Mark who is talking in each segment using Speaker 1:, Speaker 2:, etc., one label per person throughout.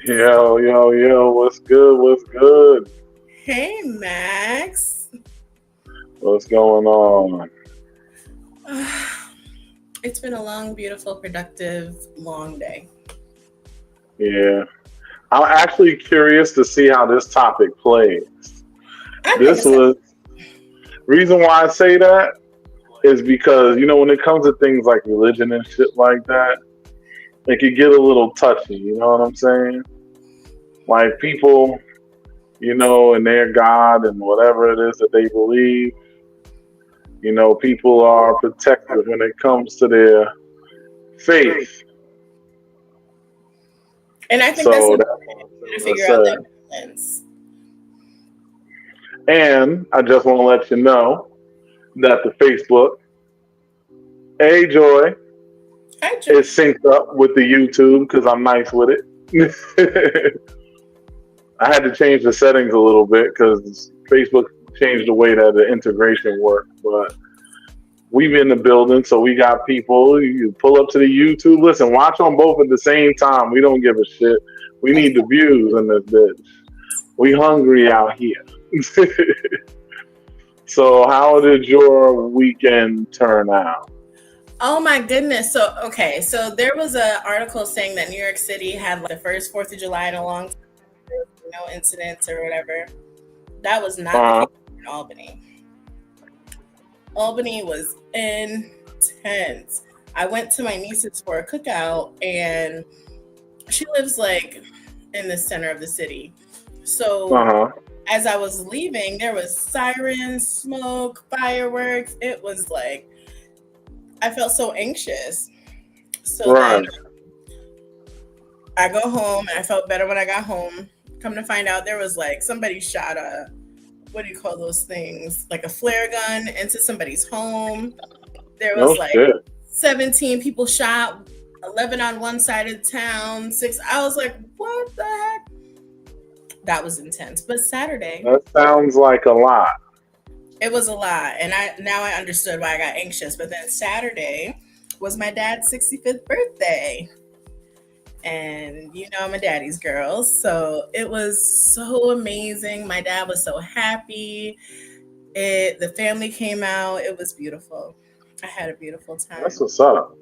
Speaker 1: Yo, yo, yo, what's good? What's good?
Speaker 2: Hey, Max.
Speaker 1: What's going on?
Speaker 2: It's been a long, beautiful, productive, long day.
Speaker 1: Yeah. I'm actually curious to see how this topic plays.
Speaker 2: I'm
Speaker 1: This
Speaker 2: excited.
Speaker 1: was reason why I say that is because, when it comes to things like religion and shit like that, it could get a little touchy, you know what I'm saying? Like people, and their God and whatever it is that they believe, people are protective when it comes to their faith.
Speaker 2: And I think that's
Speaker 1: So
Speaker 2: important
Speaker 1: that's
Speaker 2: to
Speaker 1: what I
Speaker 2: figure out that
Speaker 1: said.
Speaker 2: balance.
Speaker 1: And I just want to let you know that the Facebook, hey Joy,
Speaker 2: Hi, Joy.
Speaker 1: is synced up with the YouTube because I'm nice with it. I had to change the settings a little bit because Facebook changed the way that the integration worked. But we've in the building, so we got people. You pull up to the YouTube. Listen, watch on both at the same time. We don't give a shit. We need the views in this bitch. We hungry out here. So how did your weekend turn out?
Speaker 2: Oh my goodness. So there was an article saying that New York City had like the first 4th of July in a long time. There was no incidents or whatever. That was not the case in Albany. Albany was intense. I went to my niece's for a cookout, and she lives like in the center of the city. So as I was leaving, there was sirens, smoke, fireworks. It was like I felt so anxious. So then I go home, and I felt better when I got home. Come to find out, there was like somebody shot a, what do you call those things? Like a flare gun into somebody's home. There was 17 people shot, 11 on one side of town, 6. I was like, what the heck? That was intense. But Saturday.
Speaker 1: That sounds like a lot.
Speaker 2: It was a lot. And now I understood why I got anxious. But then Saturday was my dad's 65th birthday. And I'm a daddy's girl. So it was so amazing. My dad was so happy. The family came out. It was beautiful. I had a beautiful time.
Speaker 1: That's what's up.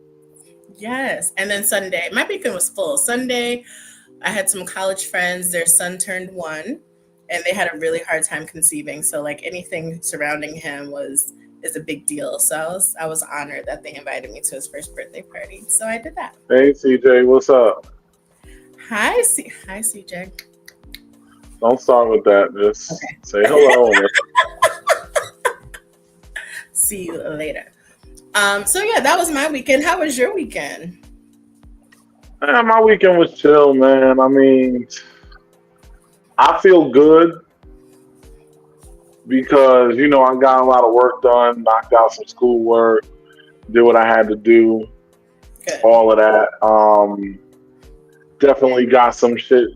Speaker 2: Yes. And then Sunday, my weekend was full. Sunday, I had some college friends. Their son turned 1, and they had a really hard time conceiving. So like anything surrounding him is a big deal. So I was honored that they invited me to his first birthday party. So I did that.
Speaker 1: Hey CJ, what's up?
Speaker 2: Hi CJ.
Speaker 1: Don't start with that. Just say hello.
Speaker 2: See you later. So yeah, that was my weekend. How was your weekend?
Speaker 1: My weekend was chill, man. I mean, I feel good because, I got a lot of work done, knocked out some schoolwork, did what I had to do, all of that. Definitely got some shit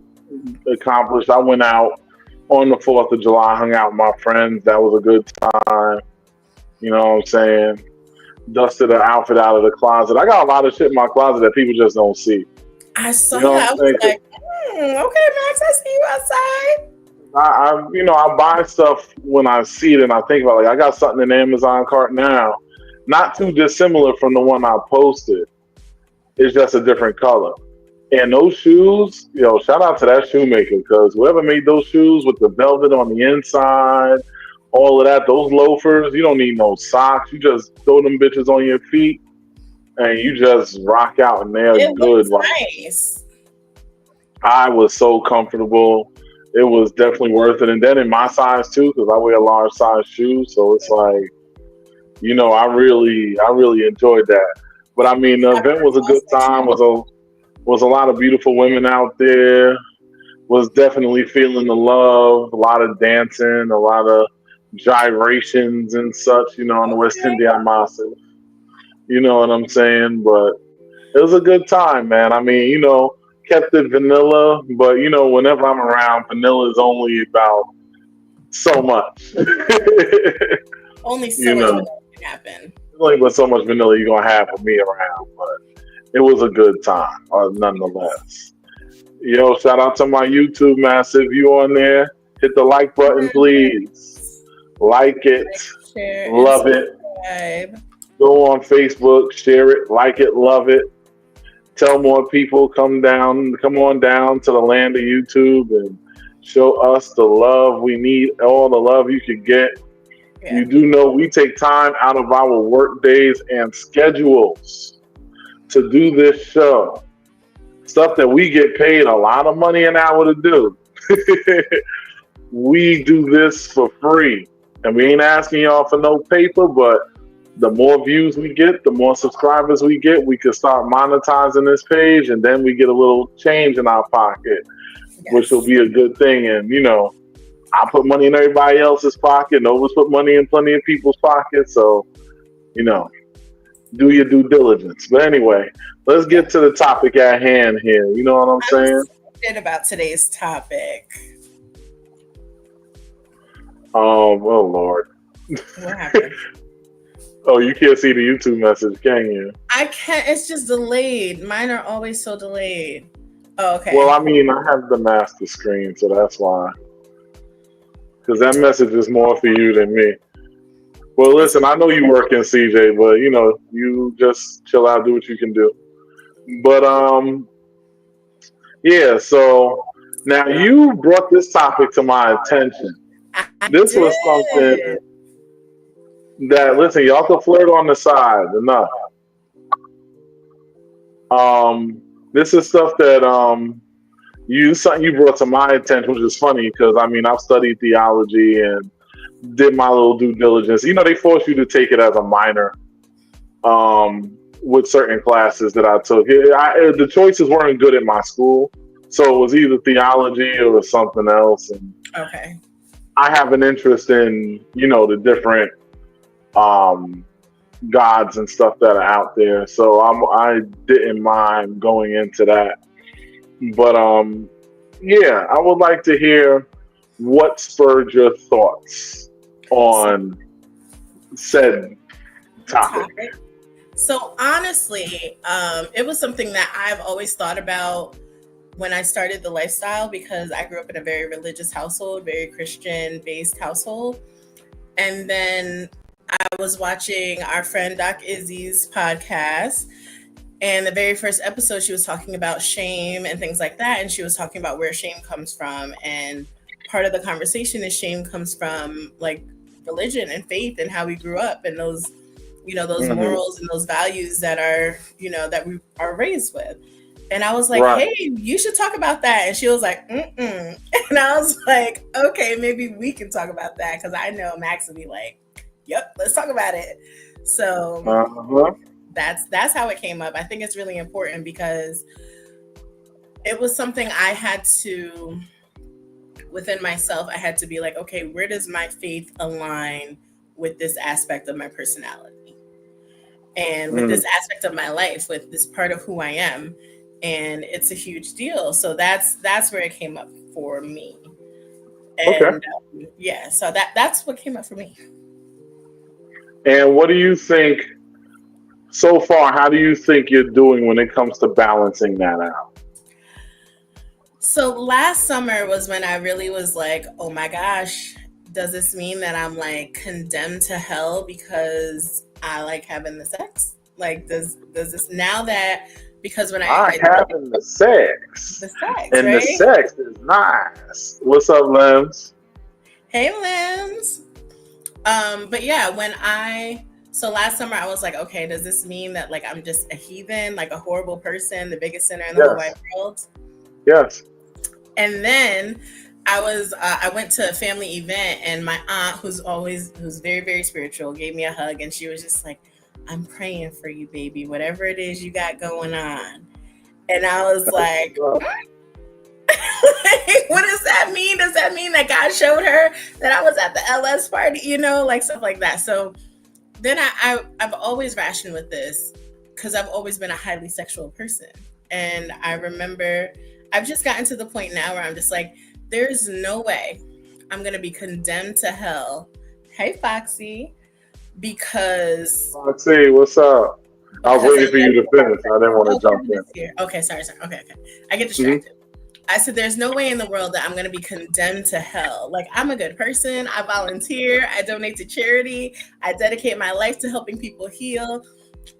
Speaker 1: accomplished. I went out on the 4th of July, hung out with my friends. That was a good time. You know what I'm saying? Dusted an outfit out of the closet. I got a lot of shit in my closet that people just don't see.
Speaker 2: I saw that. I was like, okay, Max, I see you outside.
Speaker 1: I buy stuff when I see it and I think about it. Like, I got something in the Amazon cart now, not too dissimilar from the one I posted. It's just a different color. And those shoes, shout out to that shoemaker, because whoever made those shoes with the velvet on the inside, all of that, those loafers, you don't need no socks. You just throw them bitches on your feet and you just rock out, and they're good.
Speaker 2: Nice.
Speaker 1: I was so comfortable. It was definitely worth it. And then in my size too, because I wear large size shoes. So it's like, I really enjoyed that. But I mean, the event was a good time. Was a lot of beautiful women out there. Was definitely feeling the love. A lot of dancing, a lot of gyrations and such. On the West
Speaker 2: Okay.
Speaker 1: Indian Massive. You know what I'm saying? But it was a good time, man. I mean, kept it vanilla, but whenever I'm around, vanilla is only about so much.
Speaker 2: Only so
Speaker 1: you
Speaker 2: much
Speaker 1: know,
Speaker 2: can happen.
Speaker 1: only but so much vanilla you're gonna have with me around. But it was a good time, nonetheless. Yo, shout out to my YouTube massive. You on there? Hit the like button, please. Like it,
Speaker 2: Like, share, and
Speaker 1: love it.
Speaker 2: subscribe.
Speaker 1: Go on Facebook, share it, like it, love it. Tell more people come on down to the land of YouTube and show us the love we need, all the love you could get.
Speaker 2: Yeah.
Speaker 1: You do know we take time out of our work days and schedules to do this show. Stuff that we get paid a lot of money an hour to do. We do this for free. And we ain't asking y'all for no paper, but the more views we get, the more subscribers we get, we can start monetizing this page, and then we get a little change in our pocket, which will be a good thing. And, I put money in everybody else's pocket. Nova's put money in plenty of people's pockets. So, do your due diligence. But anyway, let's get to the topic at hand here. You know what I'm saying?
Speaker 2: Excited about today's topic.
Speaker 1: Oh Lord.
Speaker 2: What happened?
Speaker 1: Oh, you can't see the YouTube message, can you?
Speaker 2: I can't. It's just delayed. Mine are always so delayed. Oh, okay.
Speaker 1: Well, I mean, I have the master screen, so that's why. Because that message is more for you than me. Well, listen, I know you work in CJ, but you just chill out, do what you can do. But yeah. So now you brought this topic to my attention. This was something that, listen, y'all can flirt on the side enough. This is stuff that something you brought to my attention, which is funny because I mean I've studied theology and did my little due diligence. They force you to take it as a minor with certain classes that I took. The choices weren't good at my school, so it was either theology or something else. And
Speaker 2: okay.
Speaker 1: I have an interest in the different gods and stuff that are out there, so I didn't mind going into that. But yeah, I would like to hear what spurred your thoughts on said topic.
Speaker 2: So honestly, it was something that I've always thought about when I started the lifestyle, because I grew up in a very religious household, very Christian-based household. And then I was watching our friend Doc Izzy's podcast, and the very first episode, she was talking about shame and things like that. And she was talking about where shame comes from. And part of the conversation is shame comes from like religion and faith and how we grew up, and those, those morals and those values that are, that we are raised with. And I was like, hey, you should talk about that. And she was like, mm-mm. And I was like, okay, maybe we can talk about that. Because I know Max would be like, yep, let's talk about it. So that's how it came up. I think it's really important because it was something I had to, within myself, I had to be like, okay, where does my faith align with this aspect of my personality? And with this aspect of my life, with this part of who I am. And it's a huge deal. So that's where it came up for me. And yeah, so that's what came up for me.
Speaker 1: And what do you think so far? How do you think you're doing when it comes to balancing that out?
Speaker 2: So last summer was when I really was like, oh my gosh, does this mean that I'm like condemned to hell because I like having the sex? Like, does this, now that, because when I
Speaker 1: having the sex, and
Speaker 2: right?
Speaker 1: the sex is nice. What's up, Lims?
Speaker 2: Hey, Lims. But yeah, so last summer I was like, okay, does this mean that like I'm just a heathen, like a horrible person, the biggest sinner in the whole wide world?
Speaker 1: Yes.
Speaker 2: And then I went to a family event, and my aunt, who's very, very spiritual, gave me a hug, and she was just like, I'm praying for you, baby, whatever it is you got going on. And I was like, what does that mean? Does that mean that God showed her that I was at the LS party? You know, like stuff like that. So then I've always rationed with this because I've always been a highly sexual person. And I remember I've just gotten to the point now where I'm just like, there's no way I'm going to be condemned to hell. Hey, Foxy. Because
Speaker 1: Foxy, what's up? I was waiting for you to finish. I didn't want to jump in.
Speaker 2: Here. Okay, sorry. Okay. I get distracted. I said, there's no way in the world that I'm going to be condemned to hell. Like, I'm a good person. I volunteer. I donate to charity. I dedicate my life to helping people heal.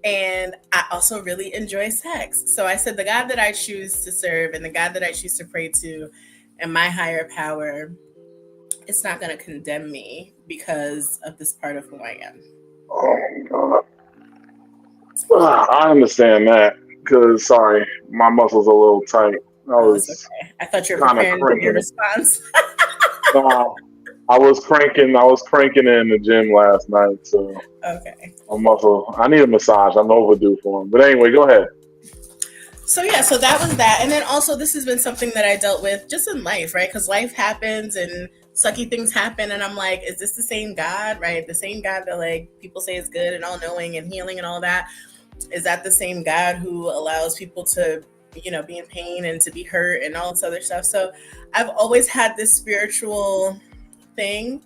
Speaker 2: And I also really enjoy sex. So I said, the God that I choose to serve and the God that I choose to pray to and my higher power, it's not going to condemn me because of this part of who I am.
Speaker 1: Oh, my God. I understand that because, sorry, my muscles are a little tight.
Speaker 2: I thought you were preparing for your response.
Speaker 1: No, I was cranking in the gym last night, so
Speaker 2: okay.
Speaker 1: My muscle. I need a massage. I'm overdue for them. But anyway, go ahead.
Speaker 2: So yeah, so that was that, and then also this has been something that I dealt with just in life, right? Because life happens and sucky things happen, and I'm like, is this the same God, right? The same God that like people say is good and all knowing and healing and all that. Is that the same God who allows people to, you know, be in pain and to be hurt and all this other stuff? So I've always had this spiritual thing,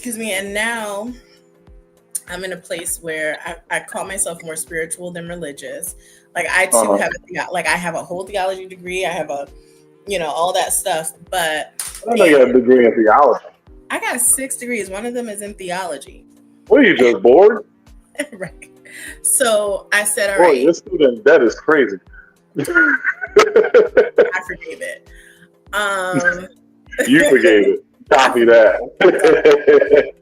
Speaker 2: and now I'm in a place where I call myself more spiritual than religious. Like I too I have a whole theology degree. I have a, you know, all that stuff. But
Speaker 1: I know you have a degree in theology.
Speaker 2: I got 6 degrees. One of them is in theology.
Speaker 1: What, are you just bored?
Speaker 2: Right. So I said, all
Speaker 1: right.
Speaker 2: Your
Speaker 1: student debt is crazy.
Speaker 2: I forgave it.
Speaker 1: You forgave it. Copy that.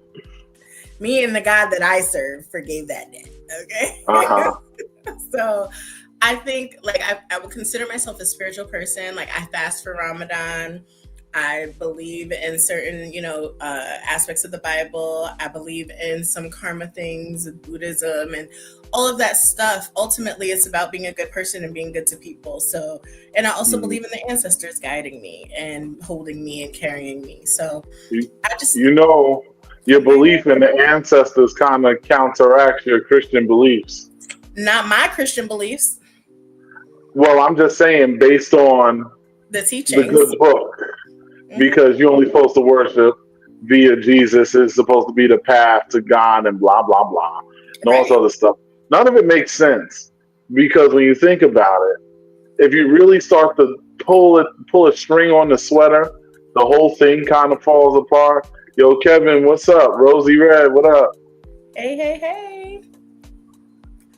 Speaker 2: Me and the God that I serve forgave that debt. Okay. So I think like I would consider myself a spiritual person. Like I fast for Ramadan. I believe in certain, you know, aspects of the Bible. I believe in some karma things, Buddhism, and all of that stuff. Ultimately, it's about being a good person and being good to people. So, and I also believe in the ancestors guiding me and holding me and carrying me. So,
Speaker 1: you know, your belief in the ancestors kind of counteracts your Christian beliefs.
Speaker 2: Not my Christian beliefs.
Speaker 1: Well, I'm just saying based on
Speaker 2: the teachings.
Speaker 1: The good book. Because you're only supposed to worship via Jesus. It's supposed to be the path to God and blah, blah, blah. And all this other stuff. None of it makes sense. Because when you think about it, if you really start to pull a string on the sweater, the whole thing kind of falls apart. Yo, Kevin, what's up? Rosie Red, what up?
Speaker 2: Hey.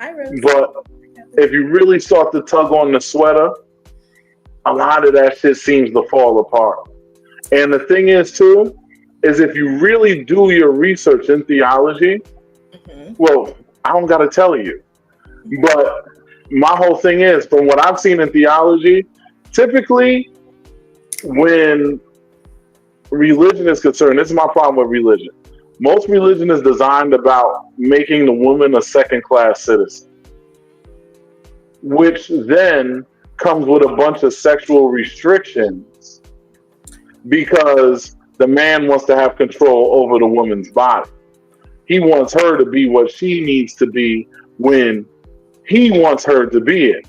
Speaker 2: Hi, Rosie.
Speaker 1: But if you really start to tug on the sweater, a lot of that shit seems to fall apart. And the thing is, too, is if you really do your research in theology, well, I don't got to tell you. But my whole thing is, from what I've seen in theology, typically when religion is concerned, this is my problem with religion. Most religion is designed about making the woman a second-class citizen, which then comes with a bunch of sexual restrictions because the man wants to have control over the woman's body. He wants her to be what she needs to be when he wants her to be it.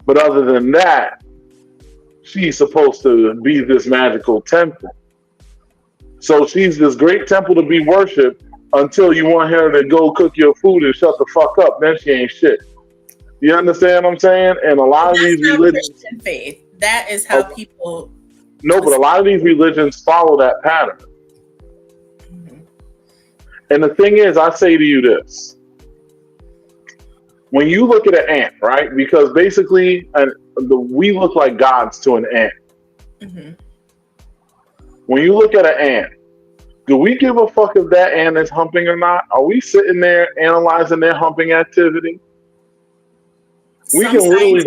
Speaker 1: But other than that, she's supposed to be this magical temple. So she's this great temple to be worshipped until you want her to go cook your food and shut the fuck up. Then she ain't shit. You understand what I'm saying? And a lot of these religions,
Speaker 2: Christian faith. That is how people.
Speaker 1: No, but a lot of these religions follow that pattern. And the thing is, I say to you this. When you look at an ant, right? Because basically, we look like gods to an ant. When you look at an ant, do we give a fuck if that ant is humping or not? Are we sitting there analyzing their humping activity? We can literally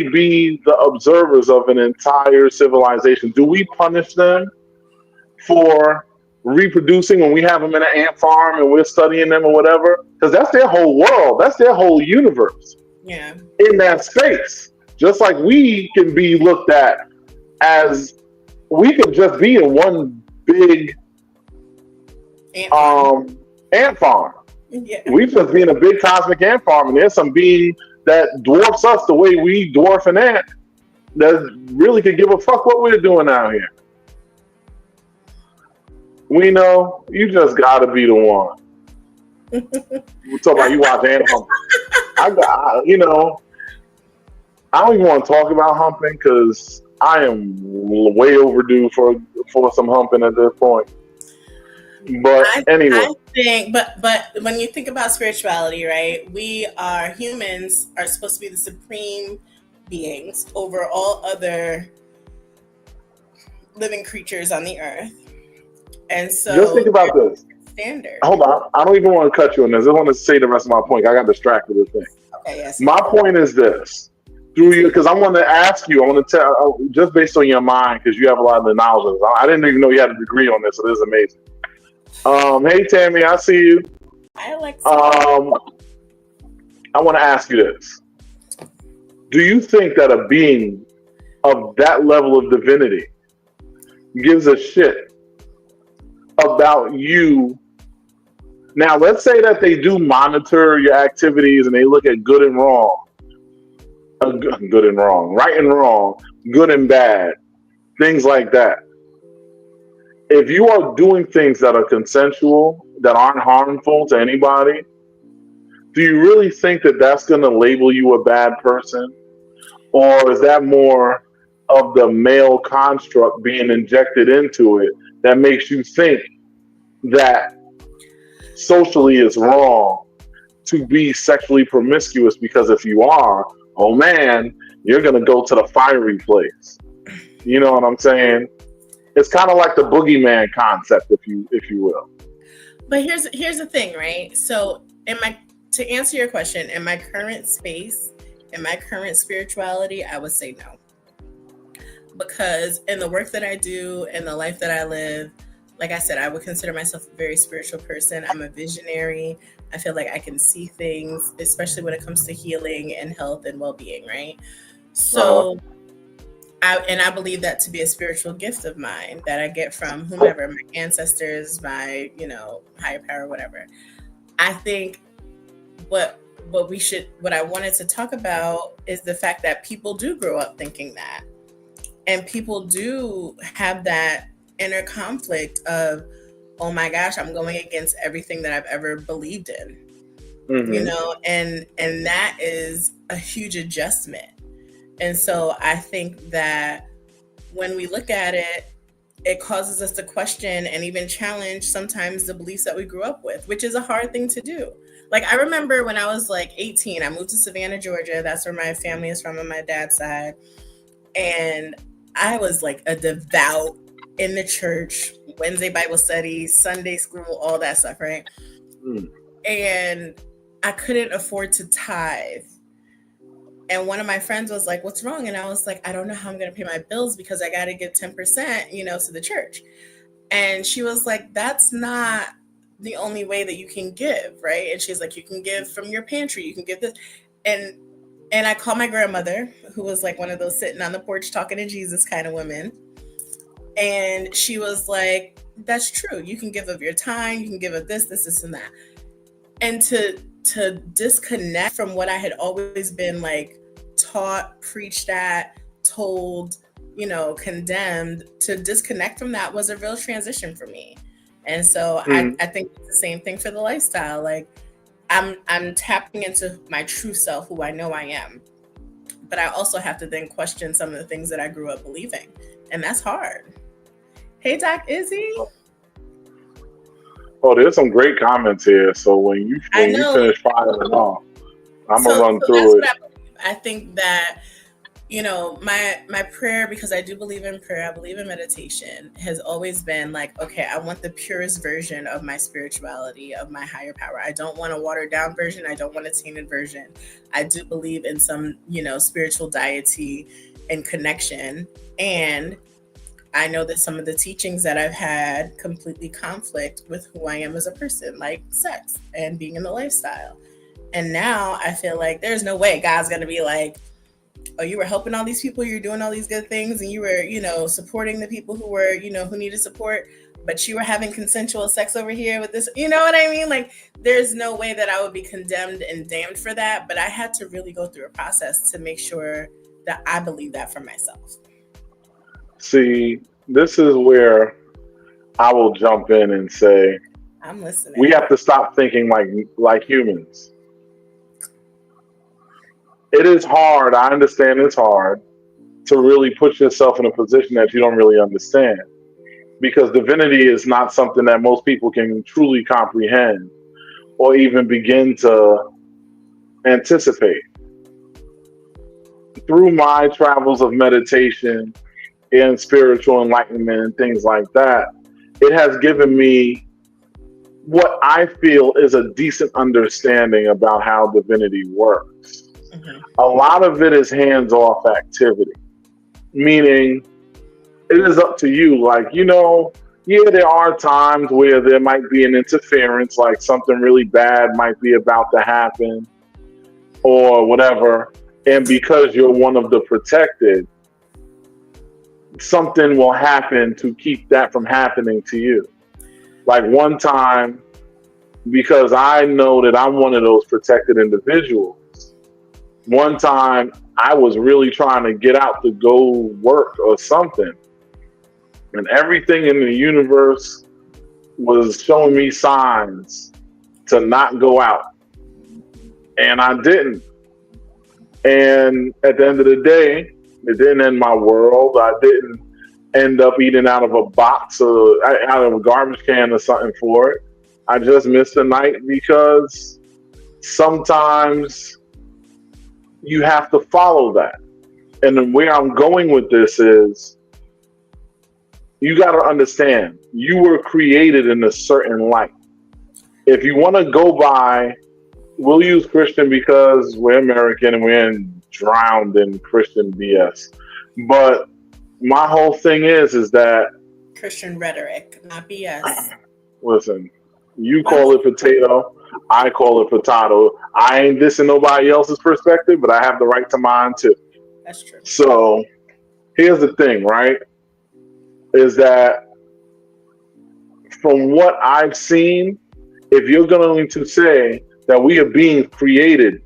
Speaker 1: be the observers of an entire civilization. Do we punish them for reproducing when we have them in an ant farm and we're studying them or whatever? Because that's their whole world. That's their whole universe.
Speaker 2: Yeah.
Speaker 1: in that space. Just like we can be looked at as we could just be in one big ant farm.
Speaker 2: Yeah.
Speaker 1: We just be in a big cosmic ant farm, and there's some being that dwarfs us the way we dwarf an ant that really could give a fuck what we're doing out here. We know you just gotta be the one. We're talking about you watch ant humping. I don't even want to talk about humping because I am way overdue for some humping at this point. But anyway,
Speaker 2: I think, but when you think about spirituality, right? We are humans are supposed to be the supreme beings over all other living creatures on the earth, and so
Speaker 1: just think about this.
Speaker 2: Standard.
Speaker 1: Hold on, I don't even want to cut you on this. I want to say the rest of my point. I got distracted with this thing.
Speaker 2: Okay, yes.
Speaker 1: My point is this: because I want to ask you, I want to tell just based on your mind because you have a lot of the knowledge. I didn't even know you had a degree on this, so this is amazing. Hey Tammy, I see you.
Speaker 2: Hi Alexa.
Speaker 1: I want to ask you this: do you think that a being of that level of divinity gives a shit about you? Now, let's say that they do monitor your activities and they look at good and wrong, good and wrong, right and wrong, good and bad, things like that. If you are doing things that are consensual, that aren't harmful to anybody, do you really think that that's going to label you a bad person? Or is that more of the male construct being injected into it that makes you think that socially it's wrong to be sexually promiscuous? Because if you are, oh man, you're going to go to the fiery place. You know what I'm saying? It's kind of like the boogeyman concept, if you will.
Speaker 2: But here's the thing, right? So, to answer your question, in my current space, in my current spirituality, I would say no. Because in the work that I do, in the life that I live, like I said, I would consider myself a very spiritual person. I'm a visionary. I feel like I can see things, especially when it comes to healing and health and well-being, right? So. I believe that to be a spiritual gift of mine that I get from whomever, my ancestors, my, higher power, whatever. I think what I wanted to talk about is the fact that people do grow up thinking that. And people do have that inner conflict of, oh my gosh, I'm going against everything that I've ever believed in. Mm-hmm. And that is a huge adjustment. And so I think that when we look at it, it causes us to question and even challenge sometimes the beliefs that we grew up with, which is a hard thing to do. Like, I remember when I was like 18, I moved to Savannah, Georgia. That's where my family is from on my dad's side. And I was like a devout in the church, Wednesday Bible study, Sunday school, all that stuff, right? And I couldn't afford to tithe. And one of my friends was like, what's wrong? And I was like, I don't know how I'm going to pay my bills because I got to give 10%, to the church. And she was like, that's not the only way that you can give, right? And she's like, you can give from your pantry, you can give this. And I called my grandmother, who was like one of those sitting on the porch talking to Jesus kind of women. And she was like, that's true. You can give of your time, you can give of this, and that. And to disconnect from what I had always been like taught, preached at, told, condemned, to disconnect from that was a real transition for me. And so I think it's the same thing for the lifestyle. Like I'm tapping into my true self, who I know I am. But I also have to then question some of the things that I grew up believing. And that's hard. Hey, Doc Izzy.
Speaker 1: Oh, there's some great comments here. So when you finish firing off, I'm gonna run through it.
Speaker 2: I think that, my prayer, because I do believe in prayer, I believe in meditation, has always been like, okay, I want the purest version of my spirituality, of my higher power. I don't want a watered down version. I don't want a tainted version. I do believe in some, spiritual deity and connection. And I know that some of the teachings that I've had completely conflict with who I am as a person, like sex and being in the lifestyle. And now I feel like there's no way God's going to be like, oh, you were helping all these people, you're doing all these good things, and you were, supporting the people who were, who needed support, but you were having consensual sex over here with this, you know what I mean? Like, there's no way that I would be condemned and damned for that, but I had to really go through a process to make sure that I believe that for myself.
Speaker 1: See, this is where I will jump in and say,
Speaker 2: I'm listening.
Speaker 1: We have to stop thinking like humans. It is hard. I understand it's hard to really put yourself in a position that you don't really understand, because divinity is not something that most people can truly comprehend or even begin to anticipate. Through my travels of meditation and spiritual enlightenment and things like that, it has given me what I feel is a decent understanding about how divinity works. Mm-hmm. A lot of it is hands-off activity, meaning it is up to you. Like, there are times where there might be an interference, like something really bad might be about to happen or whatever. And because you're one of the protected, something will happen to keep that from happening to you. Like one time, because I know that I'm one of those protected individuals, one time I was really trying to get out to go work or something, and everything in the universe was showing me signs to not go out. And I didn't. And at the end of the day, it didn't end my world. I didn't end up eating out of a box or out of a garbage can or something for it. I just missed a night because sometimes you have to follow that. And then where I'm going with this is, you got to understand, you were created in a certain light. If you want to go by, we'll use Christian because we're American and we're drowned in Christian BS. But my whole thing is that
Speaker 2: Christian rhetoric, not BS.
Speaker 1: Listen, you call it potato, I call it potato. I ain't dissing nobody else's perspective, but I have the right to mine too.
Speaker 2: That's true.
Speaker 1: So here's the thing, right? Is that from what I've seen, if you're going to say that we are being created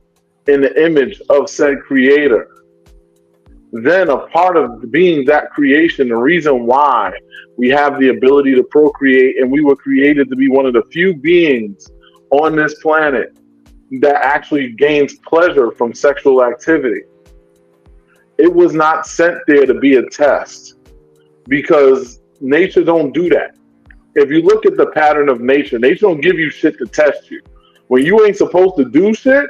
Speaker 1: in the image of said creator, then a part of being that creation, the reason why we have the ability to procreate, and we were created to be one of the few beings on this planet that actually gains pleasure from sexual activity. It was not sent there to be a test, because nature don't do that. If you look at the pattern of nature don't give you shit to test you. When you ain't supposed to do shit,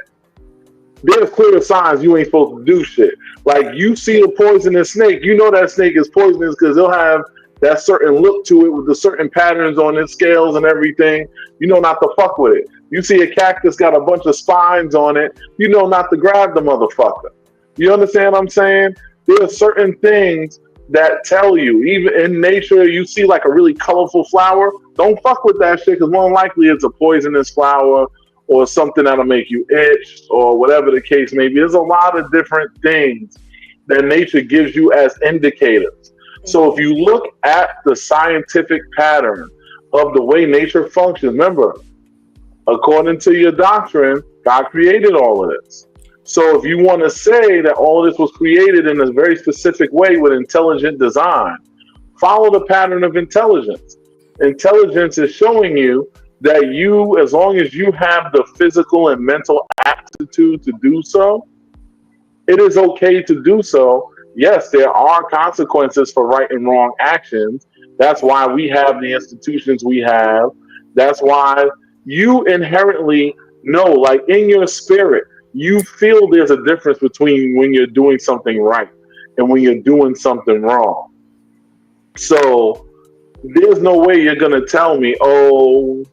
Speaker 1: there's clear signs you ain't supposed to do shit. Like, you see a poisonous snake, you know that snake is poisonous because they'll have that certain look to it with the certain patterns on its scales and everything. You know not to fuck with it. You see a cactus got a bunch of spines on it, you know not to grab the motherfucker. You understand what I'm saying? There are certain things that tell you, even in nature, you see like a really colorful flower, don't fuck with that shit, because more than likely it's a poisonous flower or something that'll make you itch or whatever the case may be. There's a lot of different things that nature gives you as indicators. So if you look at the scientific pattern of the way nature functions, remember, according to your doctrine, God created all of this. So if you want to say that all this was created in a very specific way with intelligent design, follow the pattern of intelligence. Intelligence is showing you that you, as long as you have the physical and mental aptitude to do so, it is okay to do so. Yes, there are consequences for right and wrong actions. That's why we have the institutions we have. That's why you inherently know, like in your spirit, you feel there's a difference between when you're doing something right and when you're doing something wrong. So there's no way you're going to tell me, oh,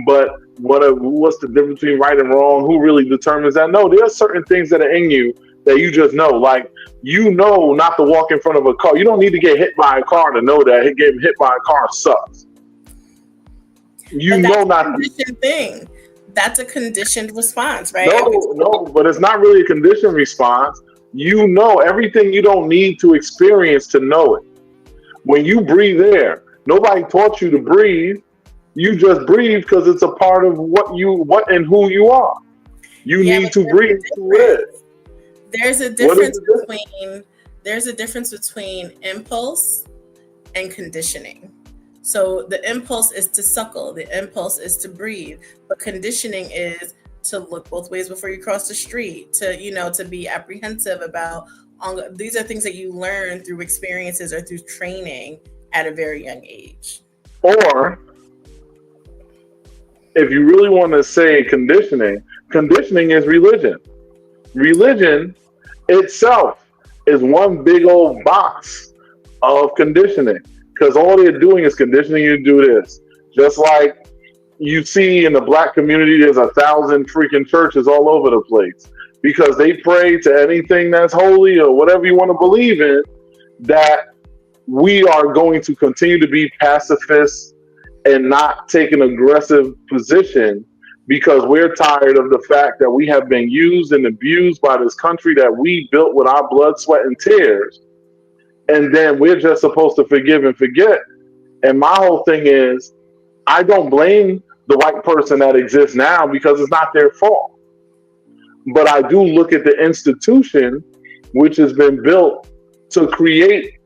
Speaker 1: but what's the difference between right and wrong? Who really determines that? No, there are certain things that are in you that you just know. Like, you know not to walk in front of a car. You don't need to get hit by a car to know that getting hit by a car sucks. You know not
Speaker 2: to. Thing. That's a conditioned response, right?
Speaker 1: No, but it's not really a conditioned response. You know everything you don't need to experience to know it. When you breathe air, nobody taught you to breathe. You just breathe because it's a part of what and who you are. You need to breathe to live.
Speaker 2: There's a difference between impulse and conditioning. So the impulse is to suckle, the impulse is to breathe, but conditioning is to look both ways before you cross the street, to be apprehensive about. These are things that you learn through experiences or through training at a very young age.
Speaker 1: Or if you really want to say conditioning is religion. Religion itself is one big old box of conditioning, because all they're doing is conditioning you to do this. Just like you see in the black community, there's 1,000 freaking churches all over the place because they pray to anything that's holy or whatever you want to believe in, that we are going to continue to be pacifists and not take an aggressive position because we're tired of the fact that we have been used and abused by this country that we built with our blood, sweat, and tears. And then we're just supposed to forgive and forget. And my whole thing is, I don't blame the white person that exists now because it's not their fault. But I do look at the institution which has been built to create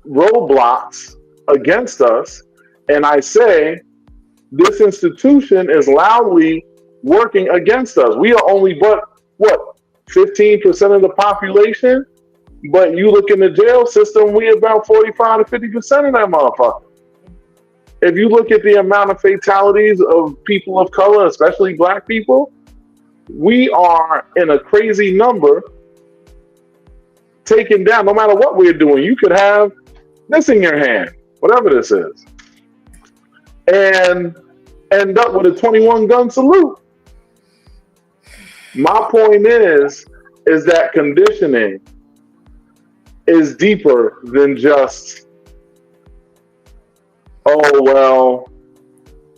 Speaker 1: roadblocks against us. And I say, this institution is loudly working against us. We are only 15% of the population? But you look in the jail system, we about 45 to 50% of that motherfucker. If you look at the amount of fatalities of people of color, especially black people, we are in a crazy number taken down. No matter what we're doing, you could have this in your hand, whatever this is, and end up with a 21 gun salute. My point is that conditioning is deeper than just, oh, well,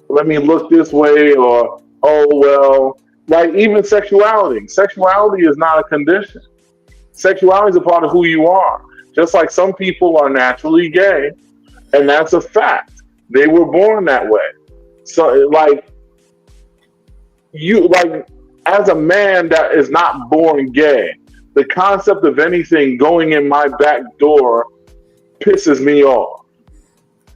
Speaker 1: let me look this way, or, oh, well, like even sexuality. Sexuality is not a condition. Sexuality is a part of who you are. Just like some people are naturally gay, and that's a fact. They were born that way. So, as a man that is not born gay, the concept of anything going in my back door pisses me off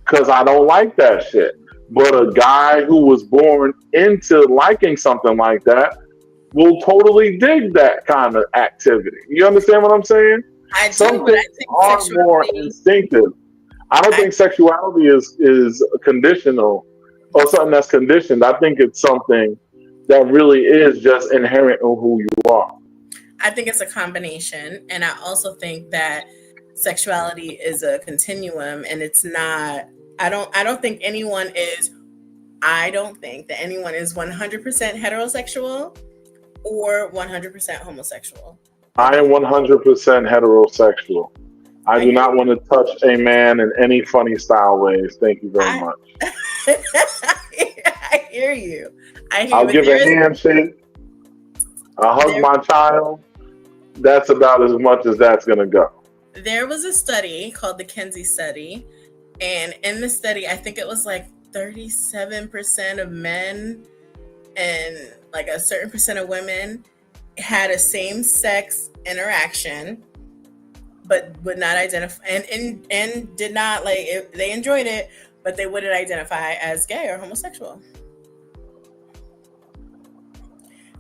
Speaker 1: because I don't like that shit. But a guy who was born into liking something like that will totally dig that kind of activity. You understand what I'm saying?
Speaker 2: I do.
Speaker 1: Some things are more instinctive. I don't think sexuality is conditional or something that's conditioned. I think it's something that really is just inherent in who you are.
Speaker 2: I think it's a combination, and I also think that sexuality is a continuum, and it's not. I don't think anyone is 100% heterosexual or 100% homosexual.
Speaker 1: I am 100% heterosexual. I do not want to touch a man in any funny style ways. Thank you very much.
Speaker 2: I hear you.
Speaker 1: I'll give a handshake. I'll hug my child. That's about as much as that's going to go.
Speaker 2: There was a study called the Kinsey study. And in the study, I think it was like 37% of men and like a certain percent of women had a same-sex interaction, but would not identify and did not they enjoyed it, but they wouldn't identify as gay or homosexual.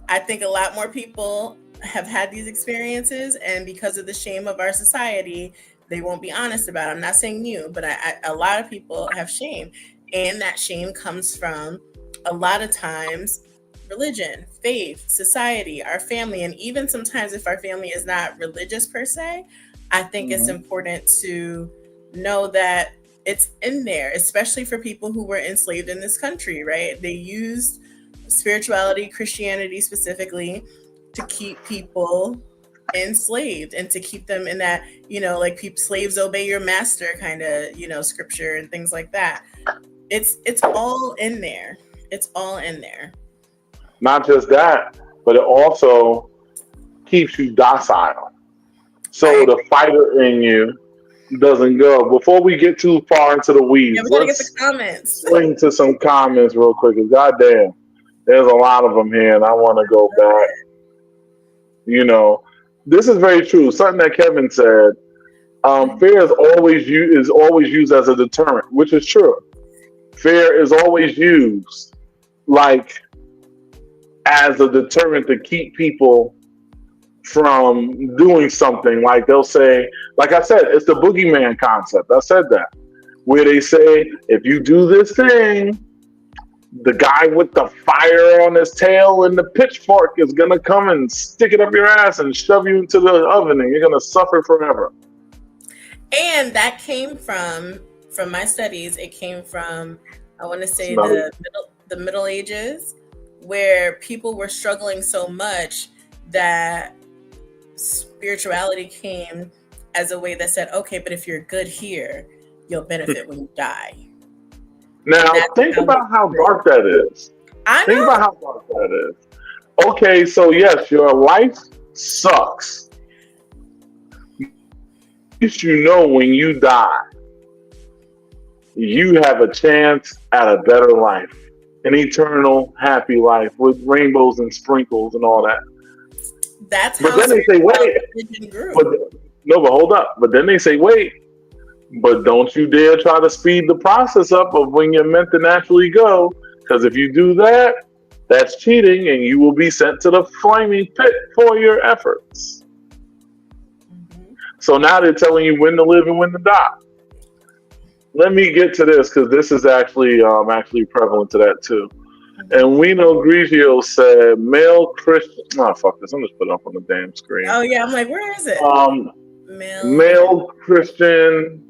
Speaker 2: I think a lot more people have had these experiences, and because of the shame of our society, they won't be honest about it. I'm not saying you, but a lot of people have shame, and that shame comes from a lot of times religion, faith, society, our family, and even sometimes if our family is not religious per se, I think it's important to know that it's in there, especially for people who were enslaved in this country, right? They used spirituality, Christianity specifically, to keep people enslaved and to keep them in that, slaves obey your master kind of, scripture and things like that. It's all in there. It's all in there.
Speaker 1: Not just that, but it also keeps you docile. So the fighter in you doesn't go. Before we get too far into the
Speaker 2: Yeah,
Speaker 1: weeds,
Speaker 2: we gotta get the
Speaker 1: let's
Speaker 2: comments.
Speaker 1: swing to some comments real quick. Goddamn, there's a lot of them here, and I want to go back. You know, this is very true. Something that Kevin said. Fear is always used as a deterrent, which is true. Fear is always used like as a deterrent to keep people from doing something. Like they'll say, like I said, it's the boogeyman concept. I said that, where they say if you do this thing, the guy with the fire on his tail and the pitchfork is gonna come and stick it up your ass and shove you into the oven, and you're gonna suffer forever.
Speaker 2: And that came from my studies. It came from, I want to say, the Middle Ages, where people were struggling so much that spirituality came as a way that said, okay, but if you're good here, you'll benefit when you die.
Speaker 1: Now think about how dark that is. Think about how dark that is. Okay, so yes, your life sucks. At least you know when you die, you have a chance at a better life, an eternal happy life with rainbows and sprinkles and all that.
Speaker 2: That's
Speaker 1: but
Speaker 2: how
Speaker 1: then they say, wait, but hold up. But then they say, wait, but don't you dare try to speed the process up of when you're meant to naturally go, because if you do that, that's cheating, and you will be sent to the flaming pit for your efforts. So now they're telling you when to live and when to die. Let me get to this, because this is actually prevalent to that too. And we know Grigio said male Christian. Oh, fuck this. I'm just putting it up on the damn screen.
Speaker 2: Oh, yeah. I'm like, where is it?
Speaker 1: Male Christian,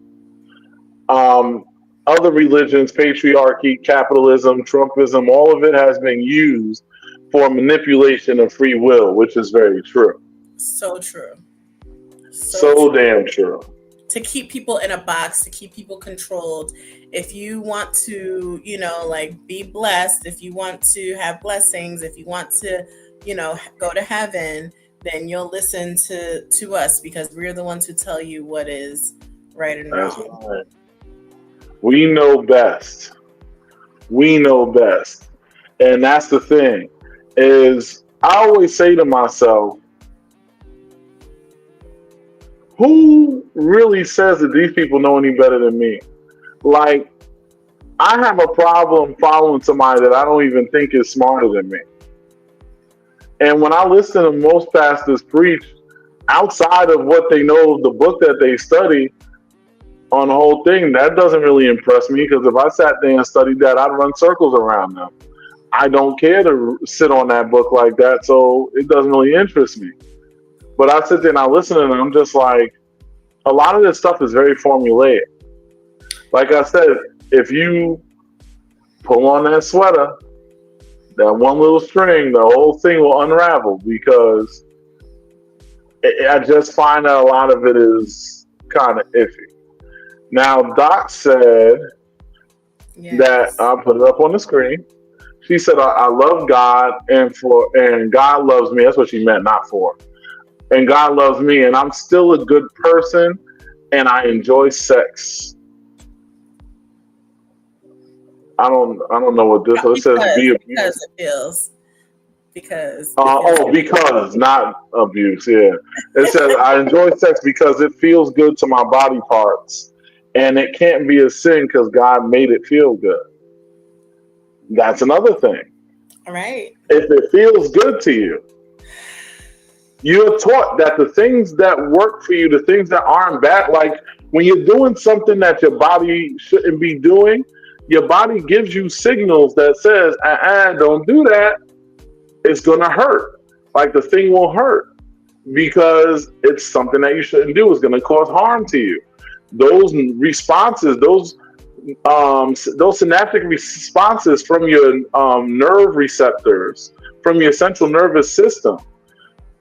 Speaker 1: other religions, patriarchy, capitalism, Trumpism, all of it has been used for manipulation of free will, which is very true.
Speaker 2: So true.
Speaker 1: So damn true.
Speaker 2: To keep people in a box, to keep people controlled. If you want to, be blessed, if you want to have blessings, if you want to, go to heaven, then you'll listen to us, because we're the ones who tell you what is right and wrong.
Speaker 1: Right. We know best. We know best. And that's the thing, is I always say to myself, who really says that these people know any better than me? Like, I have a problem following somebody that I don't even think is smarter than me. And when I listen to most pastors preach, outside of what they know of the book that they study on the whole thing, that doesn't really impress me, because if I sat there and studied that, I'd run circles around them. I don't care to sit on that book like that, so it doesn't really interest me. But I sit there and I listen to them, and I'm just like, a lot of this stuff is very formulaic. Like I said, if you pull on that sweater, that one little string, the whole thing will unravel, because I just find that a lot of it is kind of iffy. Now, Doc said that, I'll put it up on the screen. She said, I love God, and God loves me. That's what she meant, not for. And God loves me, and I'm still a good person, and I enjoy sex. I don't know what this says. Be abused.
Speaker 2: Because it feels. Because.
Speaker 1: Because, not abuse. Yeah, it says I enjoy sex because it feels good to my body parts, and it can't be a sin because God made it feel good. That's another thing.
Speaker 2: All right.
Speaker 1: If it feels good to you, you're taught that the things that work for you, the things that aren't bad, like when you're doing something that your body shouldn't be doing, your body gives you signals that says, don't do that. It's going to hurt. Like the thing will hurt because it's something that you shouldn't do. It's going to cause harm to you. Those responses, those synaptic responses from your nerve receptors, from your central nervous system,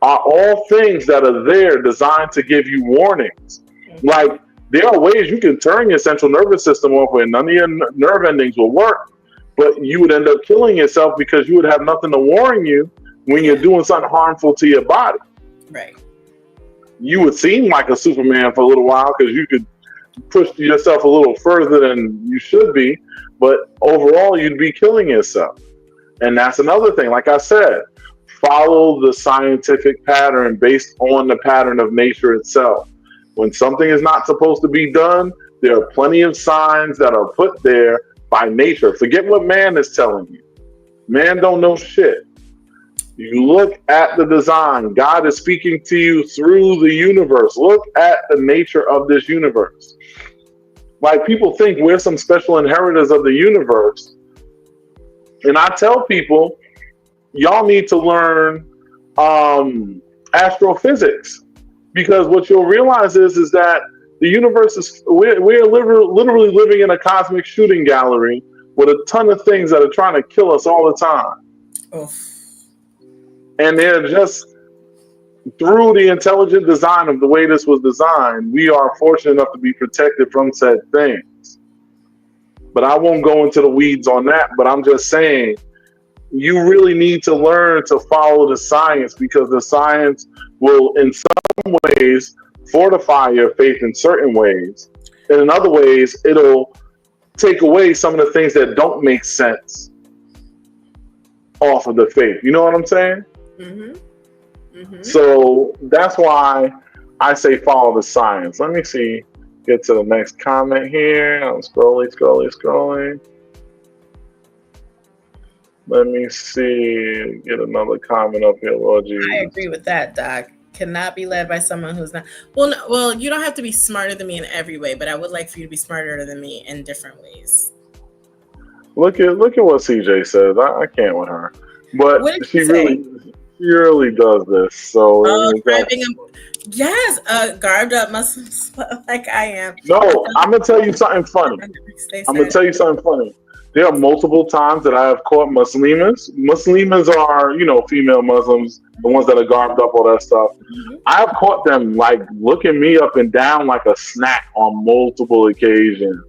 Speaker 1: are all things that are there designed to give you warnings. Like, there are ways you can turn your central nervous system off where none of your nerve endings will work, but you would end up killing yourself because you would have nothing to warn you when you're doing something harmful to your body.
Speaker 2: Right.
Speaker 1: You would seem like a Superman for a little while because you could push yourself a little further than you should be, but overall you'd be killing yourself. And that's another thing. Like I said, follow the scientific pattern based on the pattern of nature itself. When something is not supposed to be done, there are plenty of signs that are put there by nature. Forget what man is telling you. Man don't know shit. You look at the design. God is speaking to you through the universe. Look at the nature of this universe. Like, people think we're some special inheritors of the universe. And I tell people, y'all need to learn astrophysics, because what you'll realize is that the universe is, we're literally living in a cosmic shooting gallery with a ton of things that are trying to kill us all the time.
Speaker 2: Oof.
Speaker 1: And they're just, through the intelligent design of the way this was designed, we are fortunate enough to be protected from said things. But I won't go into the weeds on that, but I'm just saying, you really need to learn to follow the science, because the science will, in some ways, fortify your faith in certain ways. And in other ways, it'll take away some of the things that don't make sense off of the faith. You know what I'm saying?
Speaker 2: Mm-hmm. Mm-hmm.
Speaker 1: So that's why I say follow the science. Let me see. Get to the next comment here. I'm scrolling. Let me see. Get another comment up here, Lord Jesus.
Speaker 2: I agree with that, Doc. Cannot be led by someone who's not. Well, no, well, you don't have to be smarter than me in every way, but I would like for you to be smarter than me in different ways.
Speaker 1: Look at what CJ says. I can't with her, but she really does this. So
Speaker 2: yes, garbed up Muslims like I am.
Speaker 1: No, I'm gonna tell you something funny. There are multiple times that I have caught Muslimas. Muslimas are, female Muslims, the ones that are garbed up, all that stuff.
Speaker 2: Mm-hmm.
Speaker 1: I have caught them like looking me up and down like a snack on multiple occasions.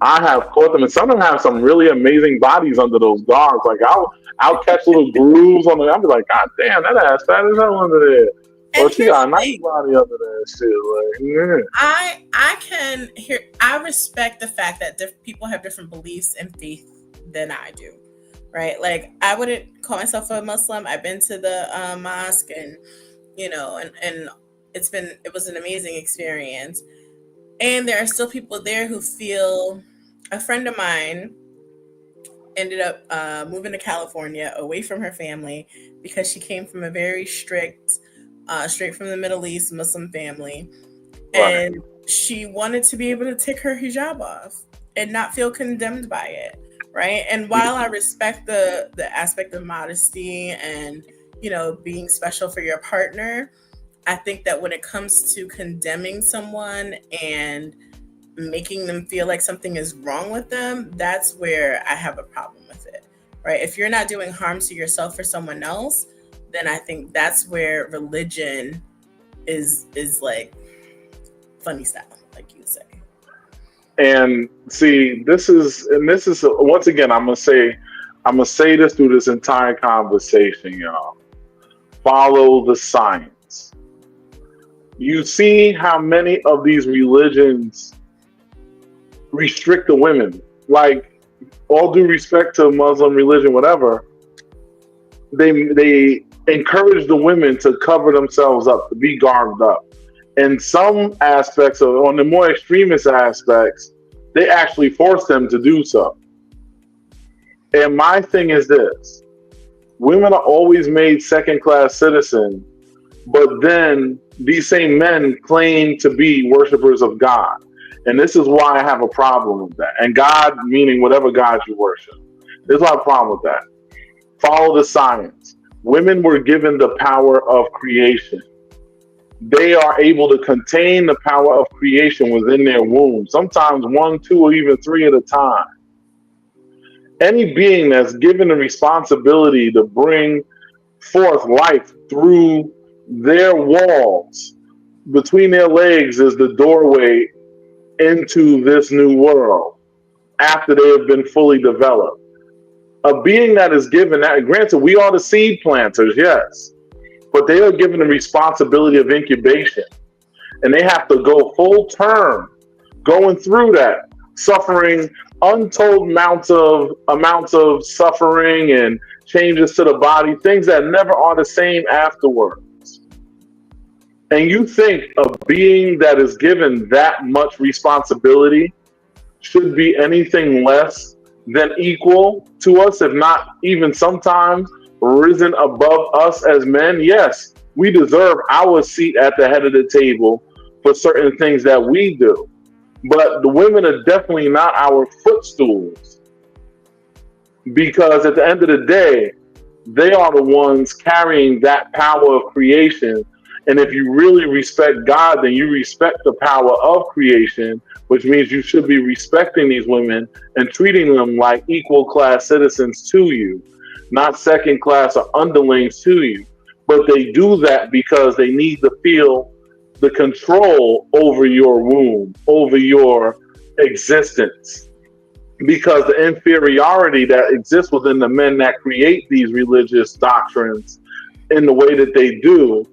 Speaker 1: I have caught them, and some of them have some really amazing bodies under those garbs. Like I'll catch little grooves on them. I'll be like, God damn, that ass fat as hell under there. Or she got a nice body under there, shit. Like,
Speaker 2: I respect the fact that different people have different beliefs and faith than I do, right? Like, I wouldn't call myself a Muslim. I've been to the mosque, and and it was an amazing experience. And there are still people there who feel. A friend of mine ended up moving to California away from her family because she came from a very strict, straight from the Middle East Muslim family. Right. And she wanted to be able to take her hijab off and not feel condemned by it, right? And while I respect the aspect of modesty and, being special for your partner, I think that when it comes to condemning someone and making them feel like something is wrong with them, that's where I have a problem with it, right? If you're not doing harm to yourself or someone else, then I think that's where religion is like funny style, like you say.
Speaker 1: And see, this is once again, I'm gonna say this through this entire conversation, y'all. Follow the science. You see how many of these religions restrict the women. Like, all due respect to Muslim religion, whatever, they encourage the women to cover themselves up, to be garbed up. In some aspects, on the more extremist aspects, they actually force them to do so. And my thing is this: women are always made second-class citizens, but then these same men claim to be worshipers of God. And this is why I have a problem with that. And God, meaning whatever God you worship. This is why I have a problem with that. Follow the science. Women were given the power of creation. They are able to contain the power of creation within their womb, sometimes 1, 2, or even 3 at a time. Any being that's given the responsibility to bring forth life through their walls, between their legs is the doorway into this new world. after they have been fully developed. A being that is given that, granted, we are the seed planters, yes, but they are given the responsibility of incubation, and they have to go full term going through that, suffering untold amounts of suffering and changes to the body, things that never are the same afterwards. And you think a being that is given that much responsibility should be anything less than equal to us, if not even sometimes risen above us as men? Yes, we deserve our seat at the head of the table for certain things that we do. But the women are definitely not our footstools, because at the end of the day, they are the ones carrying that power of creation. And if you really respect God, then you respect the power of creation, which means you should be respecting these women and treating them like equal class citizens to you, not second class or underlings to you. But they do that because they need to feel the control over your womb, over your existence. Because the inferiority that exists within the men that create these religious doctrines in the way that they do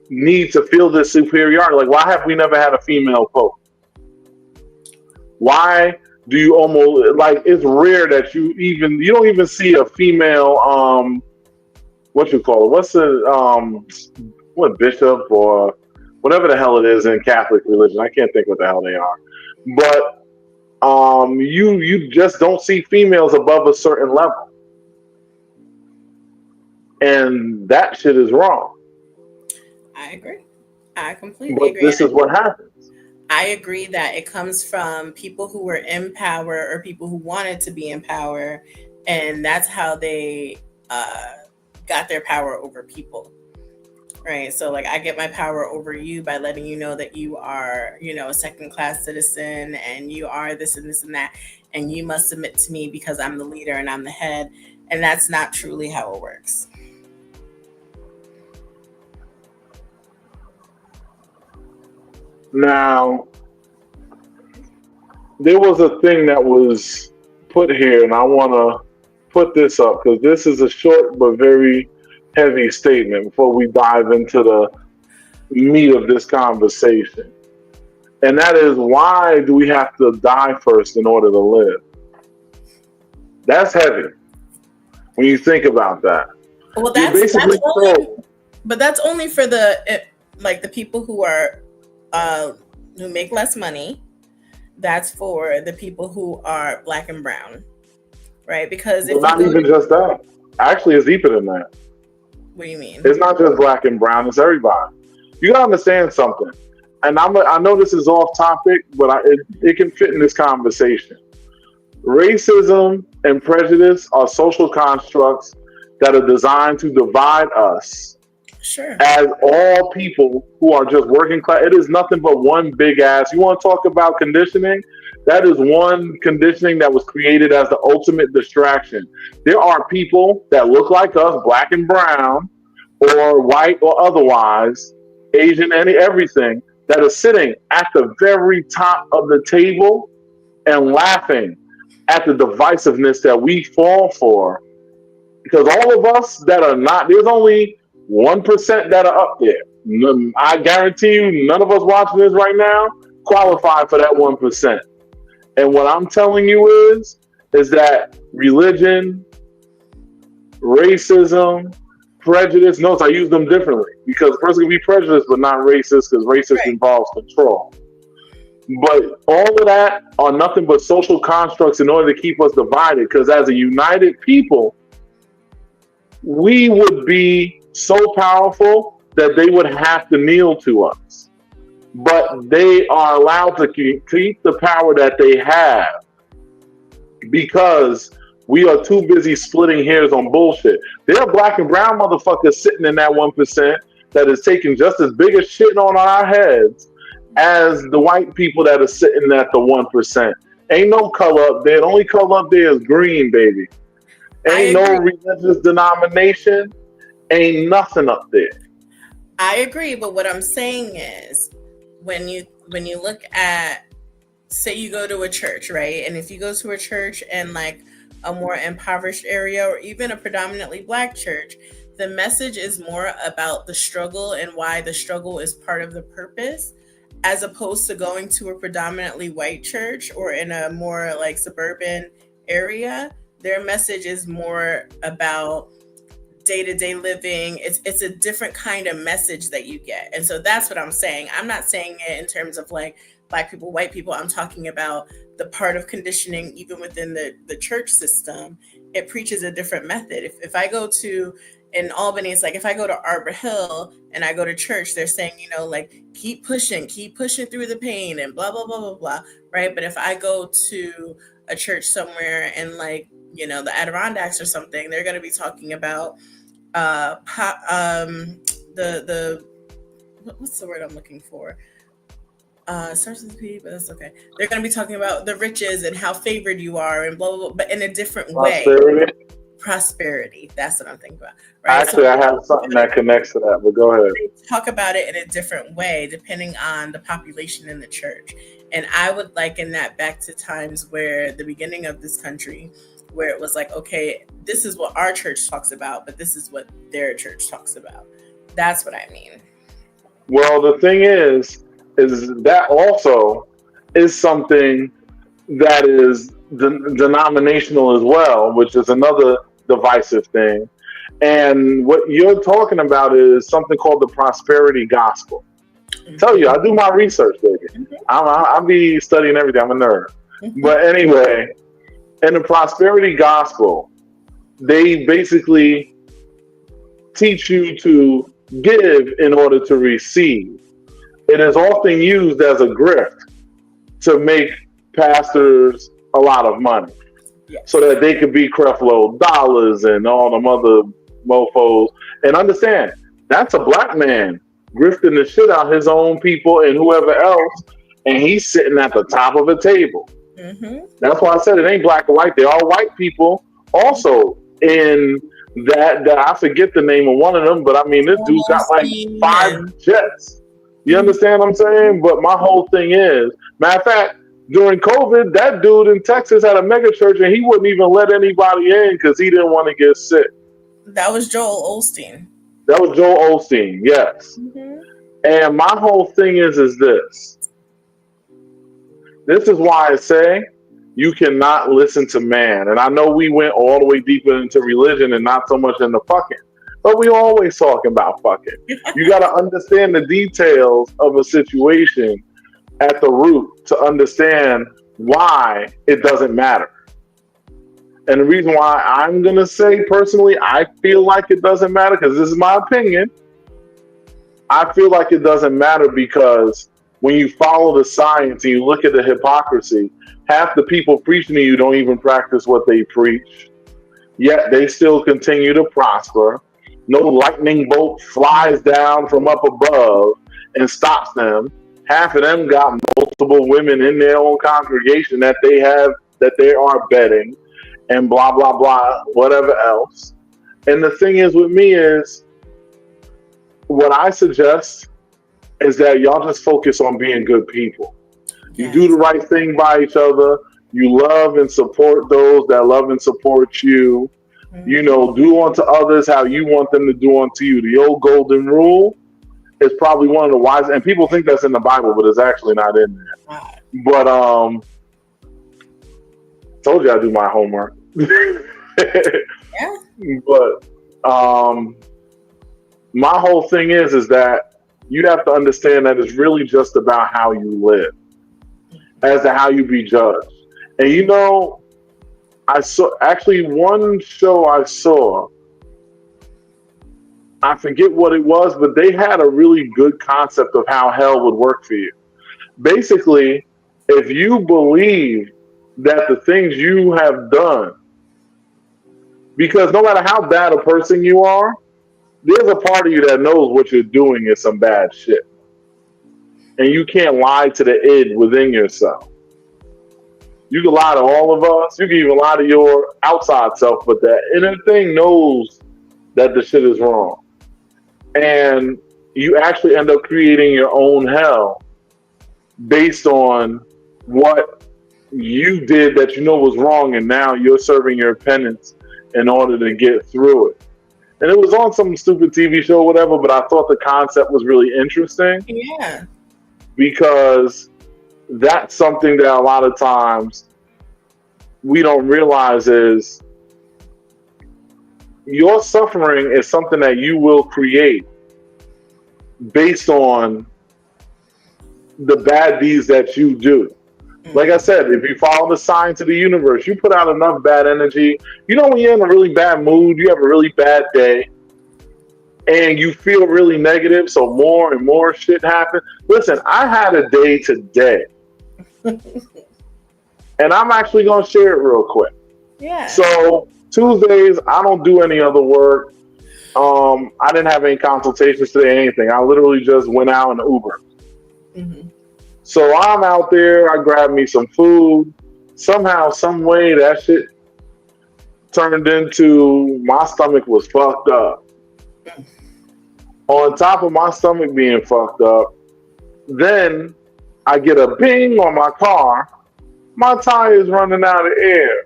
Speaker 1: need to feel this superiority. Like, why have we never had a female pope? Why do you almost, like, it's rare that you don't even see a female, what you call it? What's the, what bishop or whatever the hell it is in Catholic religion. I can't think what the hell they are. But you just don't see females above a certain level. And that shit is wrong.
Speaker 2: I agree. I completely
Speaker 1: but
Speaker 2: agree.
Speaker 1: This is what happens.
Speaker 2: I agree that it comes from people who were in power or people who wanted to be in power. And that's how they got their power over people. Right. So like I get my power over you by letting you know that you are, a second class citizen and you are this and this and that. And you must submit to me because I'm the leader and I'm the head. And that's not truly how it works.
Speaker 1: Now, there was a thing that was put here, and I want to put this up because this is a short but very heavy statement before we dive into the meat of this conversation. And that is, why do we have to die first in order to live? That's heavy when you think about that.
Speaker 2: Well, that's only for the people who are who make less money. That's for the people who are black and brown, right? Because it's
Speaker 1: not even just that. Actually, it's deeper than that.
Speaker 2: What do you mean?
Speaker 1: It's not just black and brown, it's everybody. You gotta understand something. And I know this is off topic, but it can fit in this conversation. Racism and prejudice are social constructs that are designed to divide us.
Speaker 2: Sure.
Speaker 1: As all people who are just working class. It is nothing but one big ass. You want to talk about conditioning? That is one conditioning that was created as the ultimate distraction. There are people that look like us, black and brown, or white or otherwise, Asian, everything, that are sitting at the very top of the table and laughing at the divisiveness that we fall for. Because all of us that are not, there's only 1% that are up there. I guarantee you, none of us watching this right now qualify for that 1%. And what I'm telling you is that religion, racism, prejudice, notice I use them differently because a person can be prejudiced but not racist because racist involves control. But all of that are nothing but social constructs in order to keep us divided, because as a united people, we would be so powerful that they would have to kneel to us. But they are allowed to keep the power that they have because we are too busy splitting hairs on bullshit. There are black and brown motherfuckers sitting in that 1% that is taking just as big a shit on our heads as the white people that are sitting at the 1%. Ain't no color up there. The only color up there is green, baby. Ain't no religious denomination. Ain't nothing up there.
Speaker 2: I agree, but what I'm saying is when you look at say you go to a church, right? And if you go to a church in like a more impoverished area or even a predominantly black church, the message is more about the struggle and why the struggle is part of the purpose, as opposed to going to a predominantly white church or in a more like suburban area. Their message is more about day-to-day living. It's a different kind of message that you get. And so that's what I'm saying. I'm not saying it in terms of like black people, white people. I'm talking about the part of conditioning even within the church system. It preaches a different method. If I go to in Albany, it's like if I go to Arbor Hill and I go to church, they're saying, you know, like keep pushing through the pain and blah blah blah blah blah, right? But if I go to a church somewhere in like, you know, the Adirondacks or something, they're going to be talking about the what's the word I'm looking for? Starts with P, but that's okay. They're going to be talking about the riches and how favored you are and blah blah blah, but in a different way. Prosperity. That's what I'm thinking about. Right.
Speaker 1: Actually, I have something that connects to that, but go ahead.
Speaker 2: They talk about it in a different way depending on the population in the church. And I would liken that back to times where the beginning of this country, where it was like, okay, this is what our church talks about, but this is what their church talks about. That's what I mean.
Speaker 1: Well, the thing is that also is something that is denominational as well, which is another divisive thing. And what you're talking about is something called the prosperity gospel. Mm-hmm. Tell you, I do my research, baby. Mm-hmm. I'll be studying everything. I'm a nerd. Mm-hmm. But anyway, in the prosperity gospel, they basically teach you to give in order to receive. It is often used as a grift to make pastors a lot of money. Yes. So that they could be Creflo Dollars and all them other mofos. And understand, that's a black man grifting the shit out his own people and whoever else, and he's sitting at the top of a table. Mm-hmm. That's why I said it ain't black or white. They are white people also in that I forget the name of one of them, but I mean, this dude got like 5 jets. You understand what I'm saying? But my whole thing is, matter of fact, during COVID, that dude in Texas had a mega church and he wouldn't even let anybody in because he didn't want to get sick.
Speaker 2: That was Joel Osteen.
Speaker 1: That was Joel Osteen, yes. Mm-hmm. And my whole thing is this. This is why I say you cannot listen to man. And I know we went all the way deeper into religion and not so much into fucking. But we always talking about fucking. You got to understand the details of a situation at the root to understand why it doesn't matter. And the reason why I'm going to say personally, I feel like it doesn't matter, because this is my opinion. I feel like it doesn't matter because when you follow the science and you look at the hypocrisy, half the people preaching to you don't even practice what they preach. Yet they still continue to prosper. No lightning bolt flies down from up above and stops them. Half of them got multiple women in their own congregation that they are betting and blah, blah, blah, whatever else. And the thing is with me is, what I suggest is that y'all just focus on being good people. You do the right thing by each other. You love and support those that love and support you. Mm-hmm. You know, do unto others how you want them to do unto you. The old golden rule is probably one of the wisest, and people think that's in the Bible, but it's actually not in there. But told you I do my homework.
Speaker 2: Yeah.
Speaker 1: But my whole thing is that you have to understand that it's really just about how you live as to how you be judged. And you know, I saw actually one show I saw, I forget what it was, but they had a really good concept of how hell would work for you. Basically, if you believe that the things you have done, because no matter how bad a person you are, there's a part of you that knows what you're doing is some bad shit. And you can't lie to the id within yourself. You can lie to all of us. You can even lie to your outside self, but that inner thing knows that the shit is wrong. And you actually end up creating your own hell based on what you did that you know was wrong, and now you're serving your penance in order to get through it. And it was on some stupid TV show or whatever, but I thought the concept was really interesting.
Speaker 2: Yeah.
Speaker 1: Because that's something that a lot of times we don't realize is your suffering is something that you will create based on the bad deeds that you do. Like I said, if you follow the science of the universe, you put out enough bad energy. You know, when you're in a really bad mood, you have a really bad day, and you feel really negative, so more and more shit happens. Listen, I had a day today, and I'm actually going to share it real quick.
Speaker 2: Yeah.
Speaker 1: So Tuesdays, I don't do any other work. I didn't have any consultations today, anything. I literally just went out in Uber.
Speaker 2: Mm-hmm.
Speaker 1: So I'm out there. I grabbed me some food. Somehow, some way, that shit turned into my stomach was fucked up. On top of my stomach being fucked up, then I get a bing on my car. My tire is running out of air.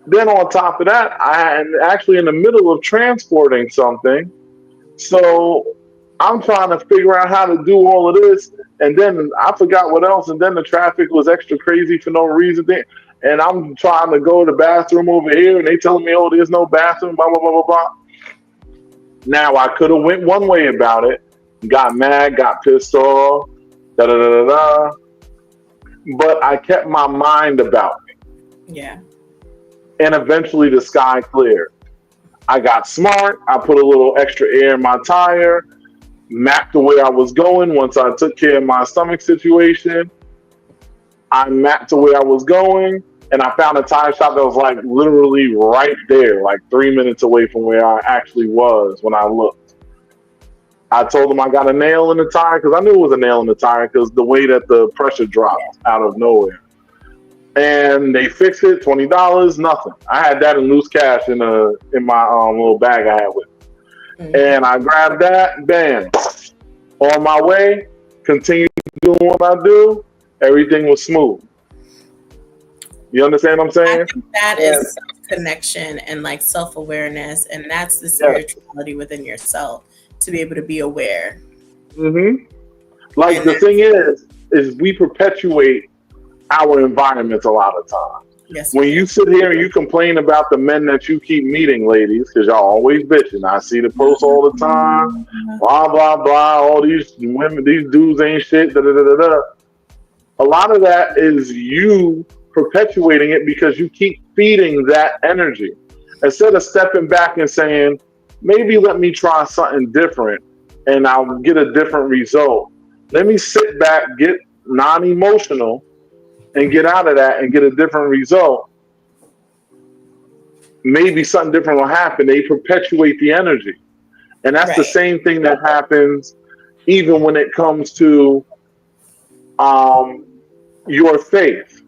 Speaker 1: Then on top of that, I'm actually in the middle of transporting something. So I'm trying to figure out how to do all of this. And then I forgot what else. And then the traffic was extra crazy for no reason. And I'm trying to go to the bathroom over here. And they telling me, oh, there's no bathroom, blah, blah, blah, blah, blah. Now, I could have went one way about it. Got mad, got pissed off, da, da, da, da, da. But I kept my mind about me.
Speaker 2: Yeah.
Speaker 1: And eventually the sky cleared. I got smart. I put a little extra air in my tire, mapped the way I was going. Once I took care of my stomach situation, I mapped the way I was going, and I found a tire shop that was like literally right there, like 3 minutes away from where I actually was when I looked. I told them I got a nail in the tire because I knew it was a nail in the tire because the way that the pressure dropped out of nowhere. And they fixed it, $20, nothing. I had that in loose cash in my little bag I had with me. Mm-hmm. And I grabbed that, bam. On my way, continued doing what I do, everything was smooth. You understand what I'm saying?
Speaker 2: I think that is connection and like self-awareness, and that's the spirituality within yourself to be able to be aware.
Speaker 1: Mm-hmm. Like and the thing is we perpetuate our environments a lot of times. Yes. When you sit here and you complain about the men that you keep meeting, ladies, because y'all always bitching. I see the posts all the time. Blah, blah, blah. All these women, these dudes ain't shit. Da, da, da, da, da. A lot of that is you perpetuating it because you keep feeding that energy. Instead of stepping back and saying, maybe let me try something different and I'll get a different result. Let me sit back, get non-emotional, and get out of that and get a different result. Maybe something different will happen. They perpetuate the energy. And that's the same thing that happens even when it comes to your faith.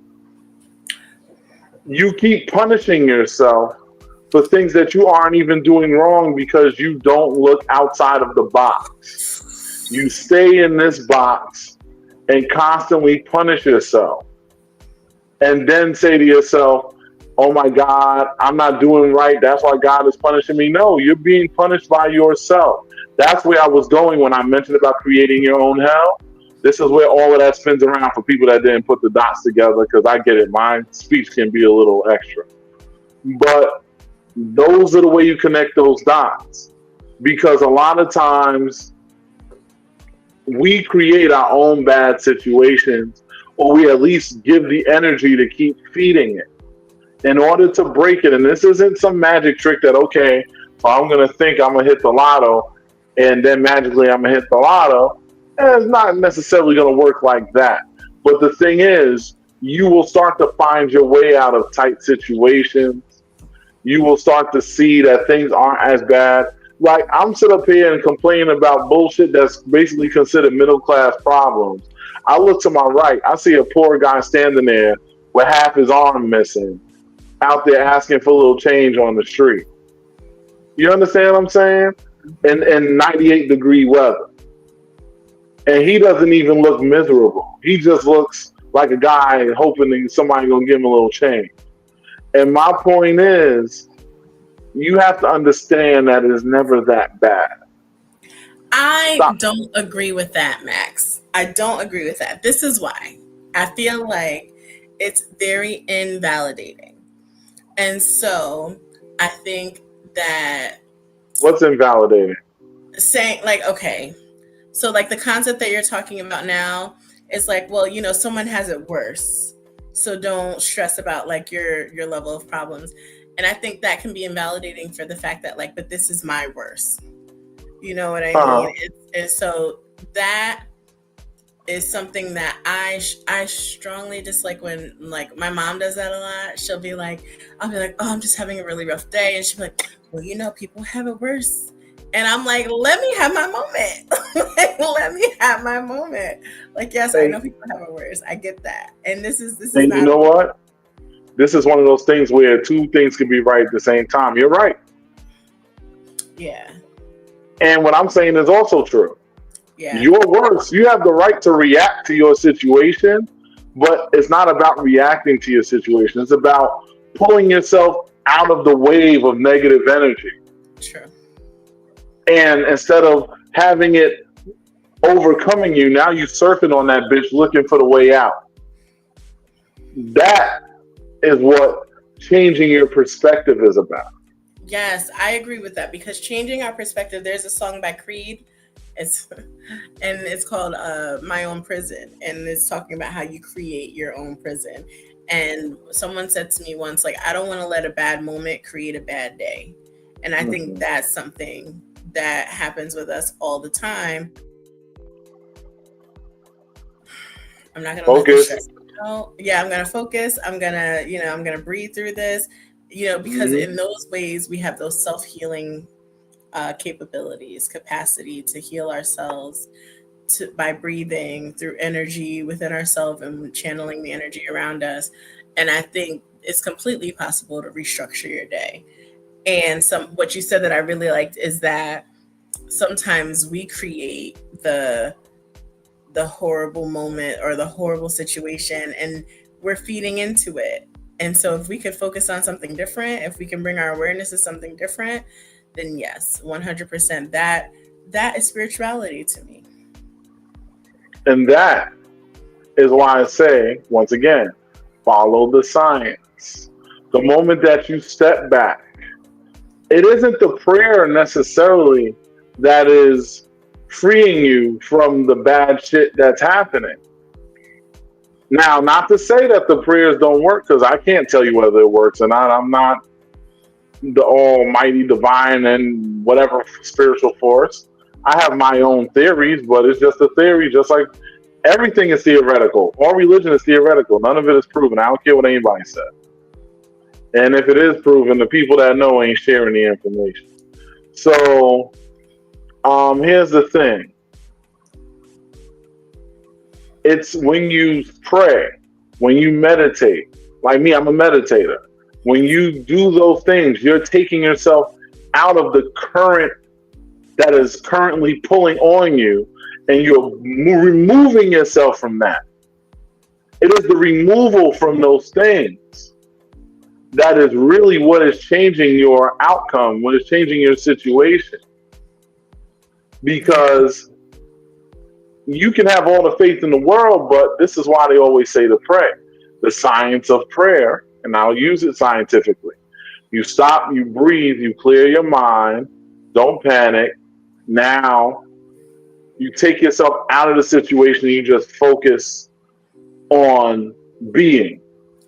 Speaker 1: You keep punishing yourself for things that you aren't even doing wrong because you don't look outside of the box. You stay in this box and constantly punish yourself. And then say to yourself, oh my God, I'm not doing right. That's why God is punishing me. No, you're being punished by yourself. That's where I was going when I mentioned about creating your own hell. This is where all of that spins around for people that didn't put the dots together, because I get it. My speech can be a little extra. But those are the way you connect those dots. Because a lot of times we create our own bad situations, or we at least give the energy to keep feeding it in order to break it. And this isn't some magic trick that, okay, so I'm going to think I'm going to hit the lotto and then magically I'm going to hit the lotto. And it's not necessarily going to work like that. But the thing is, you will start to find your way out of tight situations. You will start to see that things aren't as bad. Like, I'm sitting up here and complaining about bullshit that's basically considered middle-class problems. I look to my right, I see a poor guy standing there with half his arm missing, out there asking for a little change on the street. You understand what I'm saying? In 98-degree weather. and he doesn't even look miserable. He just looks like a guy hoping that somebody gonna give him a little change. And my point is, you have to understand that it's never that bad.
Speaker 2: I don't agree with that, Max. I don't agree with that. This is why. I feel like it's very invalidating. And so I think that
Speaker 1: What's invalidating?
Speaker 2: saying like, okay, so like the concept that you're talking about now is like, well, you know, someone has it worse. So don't stress about like your level of problems. And I think that can be invalidating for the fact that like, but this is my worst. You know what I mean? And so that is something that I strongly dislike when like my mom does that a lot. She'll be like, I'll be like, oh, I'm just having a really rough day. And she'll be like, well, you know, people have it worse. And I'm like, let me have my moment. Like, let me have my moment. Like, yes, I know people have it worse. I get that. And this is
Speaker 1: and
Speaker 2: not
Speaker 1: you know what? This is one of those things where two things can be right at the same time. You're right.
Speaker 2: Yeah.
Speaker 1: And what I'm saying is also true.
Speaker 2: Yeah.
Speaker 1: Your worst, you have the right to react to your situation, but it's not about reacting to your situation. It's about pulling yourself out of the wave of negative energy.
Speaker 2: True.
Speaker 1: And instead of having it overcoming you, now you're surfing on that bitch looking for the way out. That is what changing your perspective is about.
Speaker 2: Yes, I agree with that, because changing our perspective, there's a song by Creed. It's called My Own Prison, and it's talking about how you create your own prison. And someone said to me once, like, I don't want to let a bad moment create a bad day. And I think that's something that happens with us all the time. I'm not gonna let this stress me out. Yeah, I'm gonna focus. I'm gonna breathe through this. Because in those ways we have those self-healing capabilities, capacity to heal ourselves by breathing through energy within ourselves and channeling the energy around us. And I think it's completely possible to restructure your day. And what you said that I really liked is that sometimes we create the horrible moment or the horrible situation, and we're feeding into it. And so if we could focus on something different, if we can bring our awareness to something different, then yes, 100%, that is spirituality to me.
Speaker 1: And that is why I say, once again, follow the science. The moment that you step back, it isn't the prayer necessarily that is freeing you from the bad shit that's happening. Now, not to say that the prayers don't work, because I can't tell you whether it works or not. I'm not the almighty divine and whatever spiritual force. I have my own theories, but it's just a theory, just like everything is theoretical. All religion is theoretical. None of it is proven. I don't care what anybody says. And if it is proven, the people that know ain't sharing the information. So, here's the thing. It's when you pray, when you meditate. Like me, I'm a meditator. When you do those things, you're taking yourself out of the current that is currently pulling on you, and you're removing yourself from that. It is the removal from those things that is really what is changing your outcome, what is changing your situation. Because you can have all the faith in the world, but this is why they always say to pray. The science of prayer, and I'll use it scientifically. You stop, you breathe, you clear your mind, don't panic. Now, you take yourself out of the situation, you just focus on being.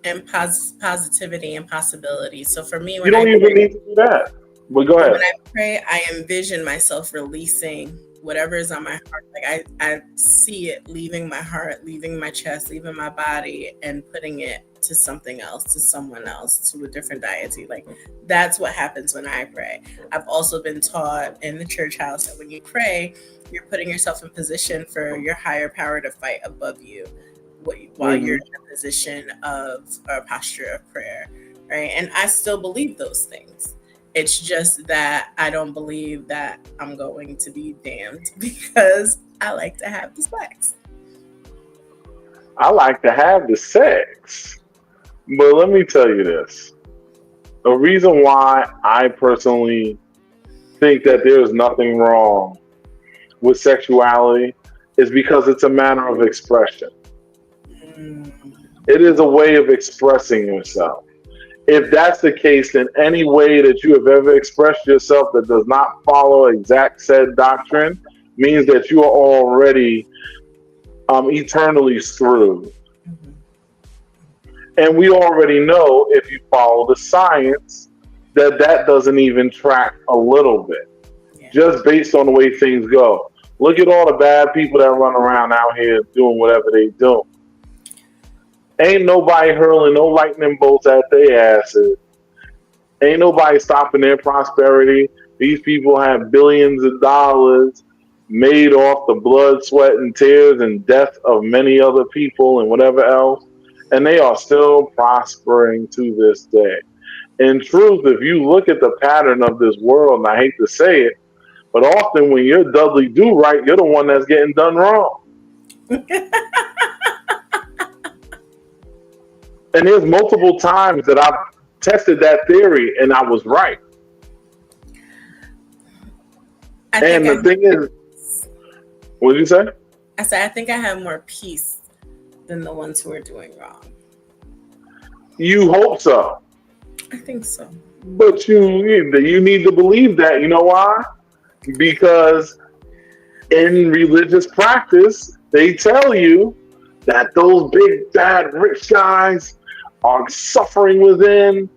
Speaker 2: And positivity and possibility. So for me, when
Speaker 1: you don't even need to do that. But go ahead.
Speaker 2: When I pray, I envision myself releasing whatever is on my heart. Like I see it leaving my heart, leaving my chest, leaving my body, and putting it to something else, to someone else, to a different deity. Like that's what happens when I pray. I've also been taught in the church house that when you pray, you're putting yourself in position for your higher power to fight above you while you're in a position of a posture of prayer, right? And I still believe those things. It's just that I don't believe that I'm going to be damned because I like to have the sex.
Speaker 1: I like to have the sex. But let me tell you this. The reason why I personally think that there is nothing wrong with sexuality is because it's a manner of expression.
Speaker 2: Mm.
Speaker 1: It is a way of expressing yourself. If that's the case, then any way that you have ever expressed yourself that does not follow exact said doctrine means that you are already eternally screwed.
Speaker 2: Mhm.
Speaker 1: And we already know, if you follow the science, that that doesn't even track a little bit,
Speaker 2: Yeah.
Speaker 1: just based on the way things go. Look at all the bad people that run around out here doing whatever they do. Ain't nobody hurling no lightning bolts at their asses. Ain't nobody stopping their prosperity. These people have billions of dollars made off the blood, sweat, and tears and death of many other people and whatever else. And they are still prospering to this day. In truth, if you look at the pattern of this world, and I hate to say it, but often when you're Dudley Do Right, you're the one that's getting done wrong. And there's multiple times that I've tested that theory and I was right. And the thing is, what did you say?
Speaker 2: I said, I think I have more peace than the ones who are doing wrong.
Speaker 1: You hope so.
Speaker 2: I think so.
Speaker 1: But you need to believe that. You know why? Because in religious practice, they tell you that those big, bad, rich guys are suffering within,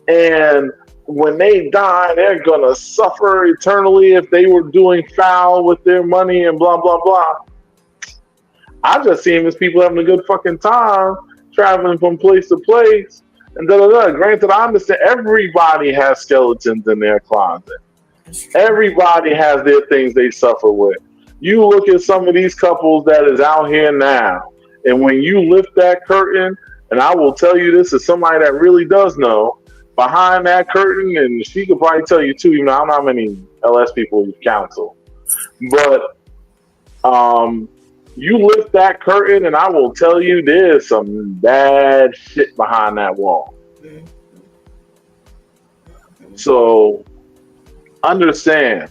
Speaker 1: and when they die, they're going to suffer eternally if they were doing foul with their money and blah, blah, blah. I just see them as people having a good fucking time, traveling from place to place, and da-da-da. Granted, I understand everybody has skeletons in their closet. Everybody has their things they suffer with. You look at some of these couples that is out here now, and when you lift that curtain, and I will tell you this as somebody that really does know, behind that curtain, and she could probably tell you too, I don't know how many LS people you've counseled, but you lift that curtain, and I will tell you there's some bad shit behind that wall. So understand,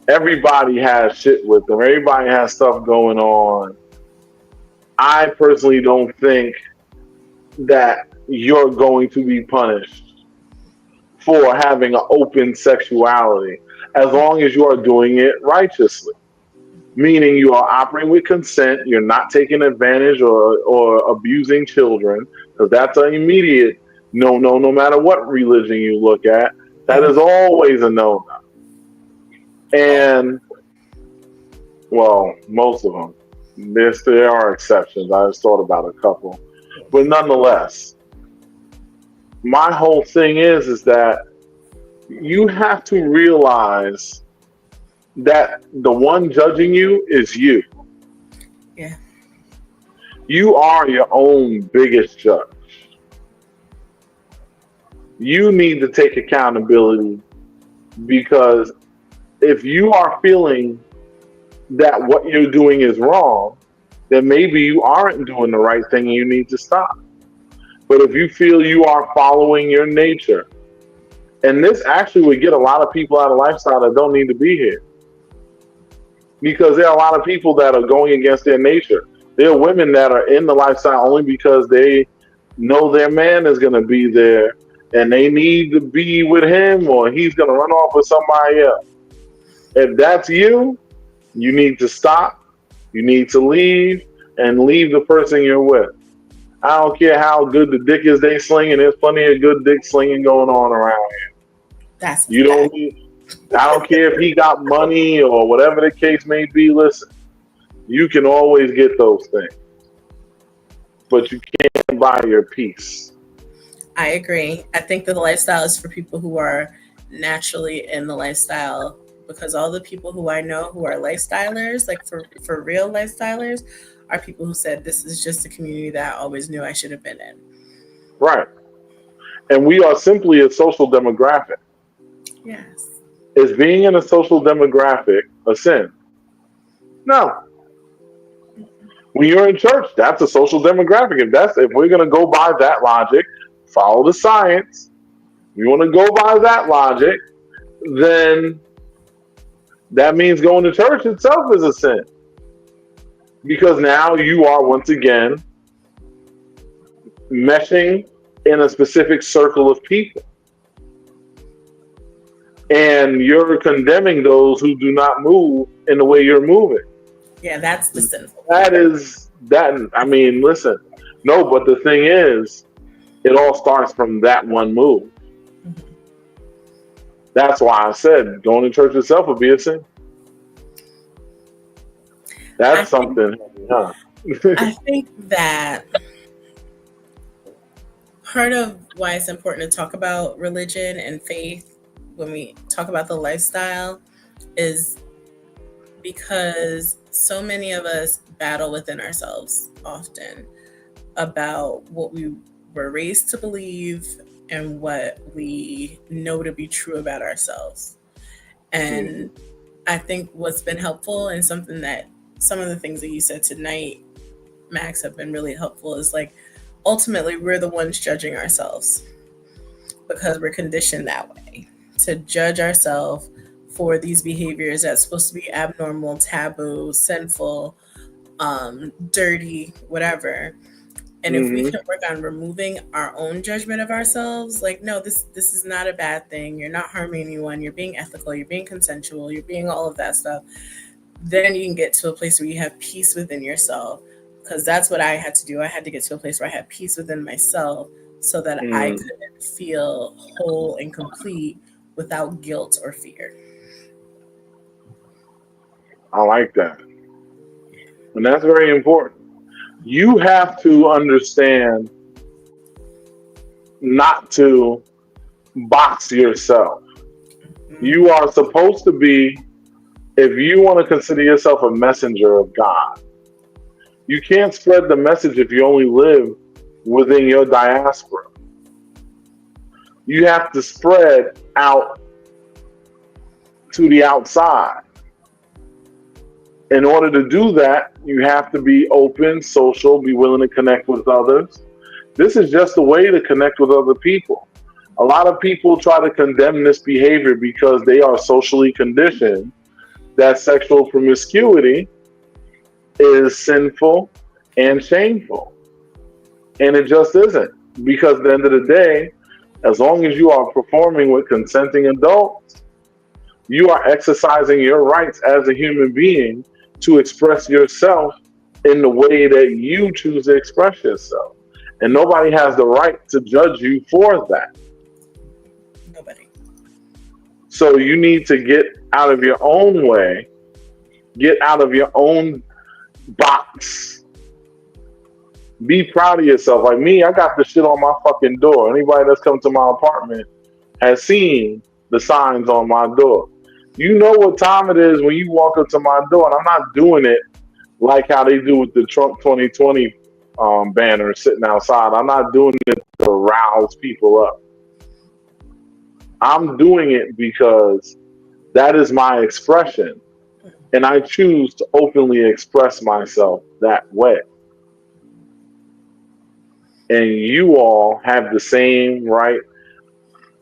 Speaker 1: everybody has shit with them. Everybody has stuff going on. I personally don't think that you're going to be punished for having an open sexuality as long as you are doing it righteously. Meaning you are operating with consent, you're not taking advantage or abusing children, because that's an immediate no, no matter what religion you look at. That is always a no. And, well, most of them. There are exceptions. I just thought about a couple. But nonetheless, my whole thing is that you have to realize that the one judging you is you.
Speaker 2: Yeah.
Speaker 1: You are your own biggest judge. You need to take accountability, because if you are feeling that what you're doing is wrong, then maybe you aren't doing the right thing and you need to stop. But if you feel you are following your nature, and this actually would get a lot of people out of lifestyle that don't need to be here, because there are a lot of people that are going against their nature. There are women that are in the lifestyle only because they know their man is going to be there and they need to be with him, or he's going to run off with somebody else. If that's you, you need to stop. You need to leave, and leave the person you're with. I don't care how good the dick is they slinging. There's plenty of good dick slinging going on around here. You don't need, I don't care if he got money or whatever the case may be. Listen, you can always get those things, but you can't buy your peace.
Speaker 2: I agree. I think that the lifestyle is for people who are naturally in the lifestyle, because all the people who I know who are lifestylers, like for real lifestylers, are people who said this is just a community that I always knew I should have been in.
Speaker 1: Right. And we are simply a social demographic.
Speaker 2: Yes.
Speaker 1: Is being in a social demographic a sin? No. When you're in church, that's a social demographic. If we're gonna go by that logic, follow the science. You want to go by that logic, then that means going to church itself is a sin. Because now you are once again meshing in a specific circle of people. And you're condemning those who do not move in the way you're moving.
Speaker 2: Yeah, that's the sinful.
Speaker 1: I mean, listen. No, but the thing is, it all starts from that one move. Mm-hmm. That's why I said going to church itself would be a sin. That's something, huh?
Speaker 2: I think that part of why it's important to talk about religion and faith when we talk about the lifestyle is because so many of us battle within ourselves often about what we were raised to believe and what we know to be true about ourselves. And I think what's been helpful and something that some of the things that you said tonight, Max, have been really helpful is like, ultimately, we're the ones judging ourselves because we're conditioned that way to judge ourselves for these behaviors that's supposed to be abnormal, taboo, sinful, dirty, whatever. And if we can work on removing our own judgment of ourselves, like, no, this is not a bad thing. You're not harming anyone. You're being ethical. You're being consensual. You're being all of that stuff. Then you can get to a place where you have peace within yourself. Because that's what I had to do. I had to get to a place where I had peace within myself so that I could feel whole and complete without guilt or fear.
Speaker 1: I like that. And that's very important. You have to understand not to box yourself. You are supposed to be, if you want to consider yourself a messenger of God, you can't spread the message if you only live within your diaspora. You have to spread out to the outside. In order to do that, you have to be open, social, be willing to connect with others. This is just a way to connect with other people. A lot of people try to condemn this behavior because they are socially conditioned that sexual promiscuity is sinful and shameful. And it just isn't. Because at the end of the day, as long as you are performing with consenting adults, you are exercising your rights as a human being to express yourself in the way that you choose to express yourself. And nobody has the right to judge you for that.
Speaker 2: Nobody.
Speaker 1: So you need to get out of your own way, get out of your own box. Be proud of yourself. Like me, I got the shit on my fucking door. Anybody that's come to my apartment has seen the signs on my door. You know what time it is when you walk up to my door, and I'm not doing it like how they do with the Trump 2020 banner sitting outside. I'm not doing it to rouse people up. I'm doing it because that is my expression, and I choose to openly express myself that way. And you all have the same right.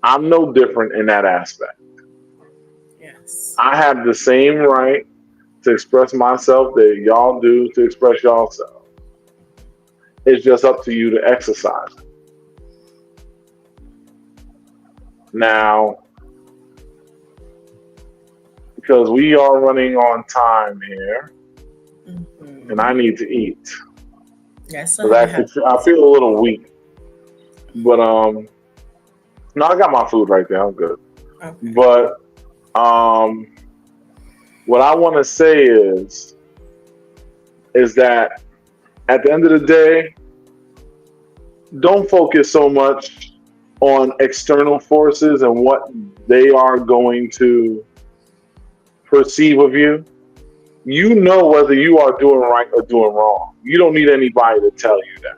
Speaker 1: I'm no different in that aspect.
Speaker 2: Yes.
Speaker 1: I have the same right to express myself that y'all do to express yourself. It's just up to you to exercise it. Now, because we are running on time here, and I need to eat.
Speaker 2: Yes,
Speaker 1: I feel a little weak. But no, I got my food right there. I'm good. Okay. But what I want to say is that at the end of the day, don't focus so much on external forces and what they are going to perceive of you. You know whether you are doing right or doing wrong. You don't need anybody to tell you that.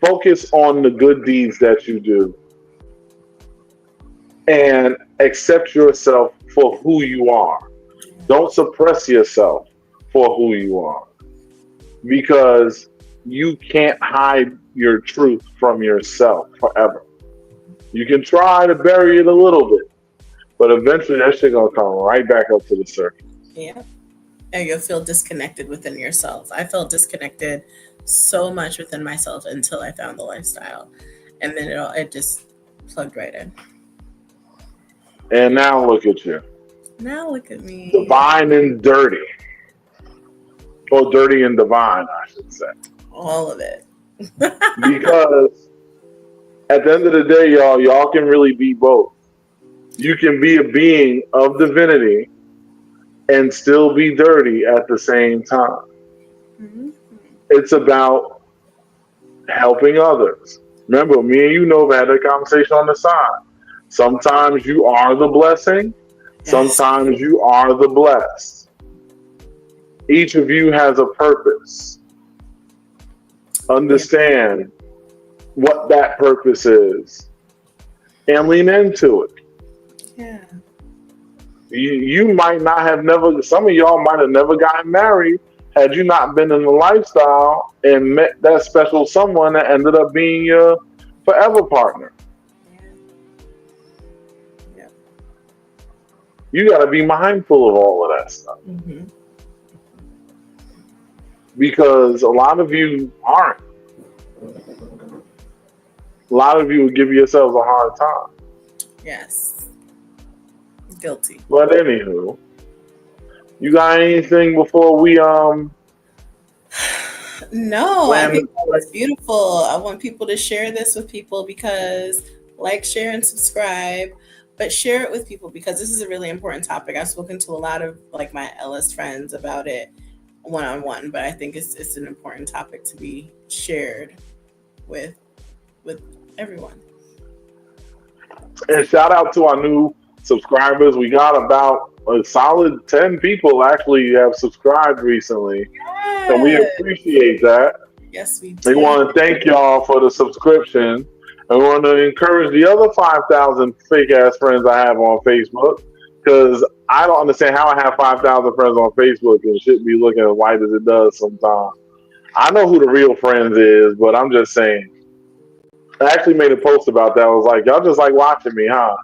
Speaker 1: Focus on the good deeds that you do and accept yourself for who you are. Don't suppress yourself for who you are, because you can't hide your truth from yourself forever. You can try to bury it a little bit, but eventually that shit gonna come right back up to the surface.
Speaker 2: Yeah. And you'll feel disconnected within yourself. I felt disconnected so much within myself until I found the lifestyle. And then it just plugged right in.
Speaker 1: And now look at you.
Speaker 2: Now look at me.
Speaker 1: Divine and dirty. Or dirty and divine, I should say.
Speaker 2: All of it.
Speaker 1: Because at the end of the day, y'all can really be both. You can be a being of divinity and still be dirty at the same time. Mm-hmm. It's about helping others. Remember, me and you know we had a conversation on the side. Sometimes you are the blessing. Yes. Sometimes you are the blessed. Each of you has a purpose. Understand what that purpose is and lean into it.
Speaker 2: Yeah.
Speaker 1: You might not have some of y'all might have never gotten married had you not been in the lifestyle and met that special someone that ended up being your forever partner.
Speaker 2: Yeah.
Speaker 1: You got to be mindful of all of that stuff.
Speaker 2: Mm-hmm.
Speaker 1: Because a lot of you aren't. A lot of you will give yourselves a hard time.
Speaker 2: Yes. Guilty.
Speaker 1: But anywho, you got anything before we
Speaker 2: No, I think that was beautiful. I want people to share this with people because like, share, and subscribe, but share it with people because this is a really important topic. I've spoken to a lot of like my LS friends about it one-on-one, but I think it's an important topic to be shared with everyone.
Speaker 1: And shout out to our new subscribers. We got about a solid 10 people actually have subscribed recently. Yes. And we appreciate that.
Speaker 2: Yes, we do.
Speaker 1: We want to thank y'all for the subscription. And we want to encourage the other 5,000 fake ass friends I have on Facebook, because I don't understand how I have 5,000 friends on Facebook and shit be looking as white as it does sometimes. I know who the real friends is, but I'm just saying. I actually made a post about that. I was like, y'all just like watching me, huh?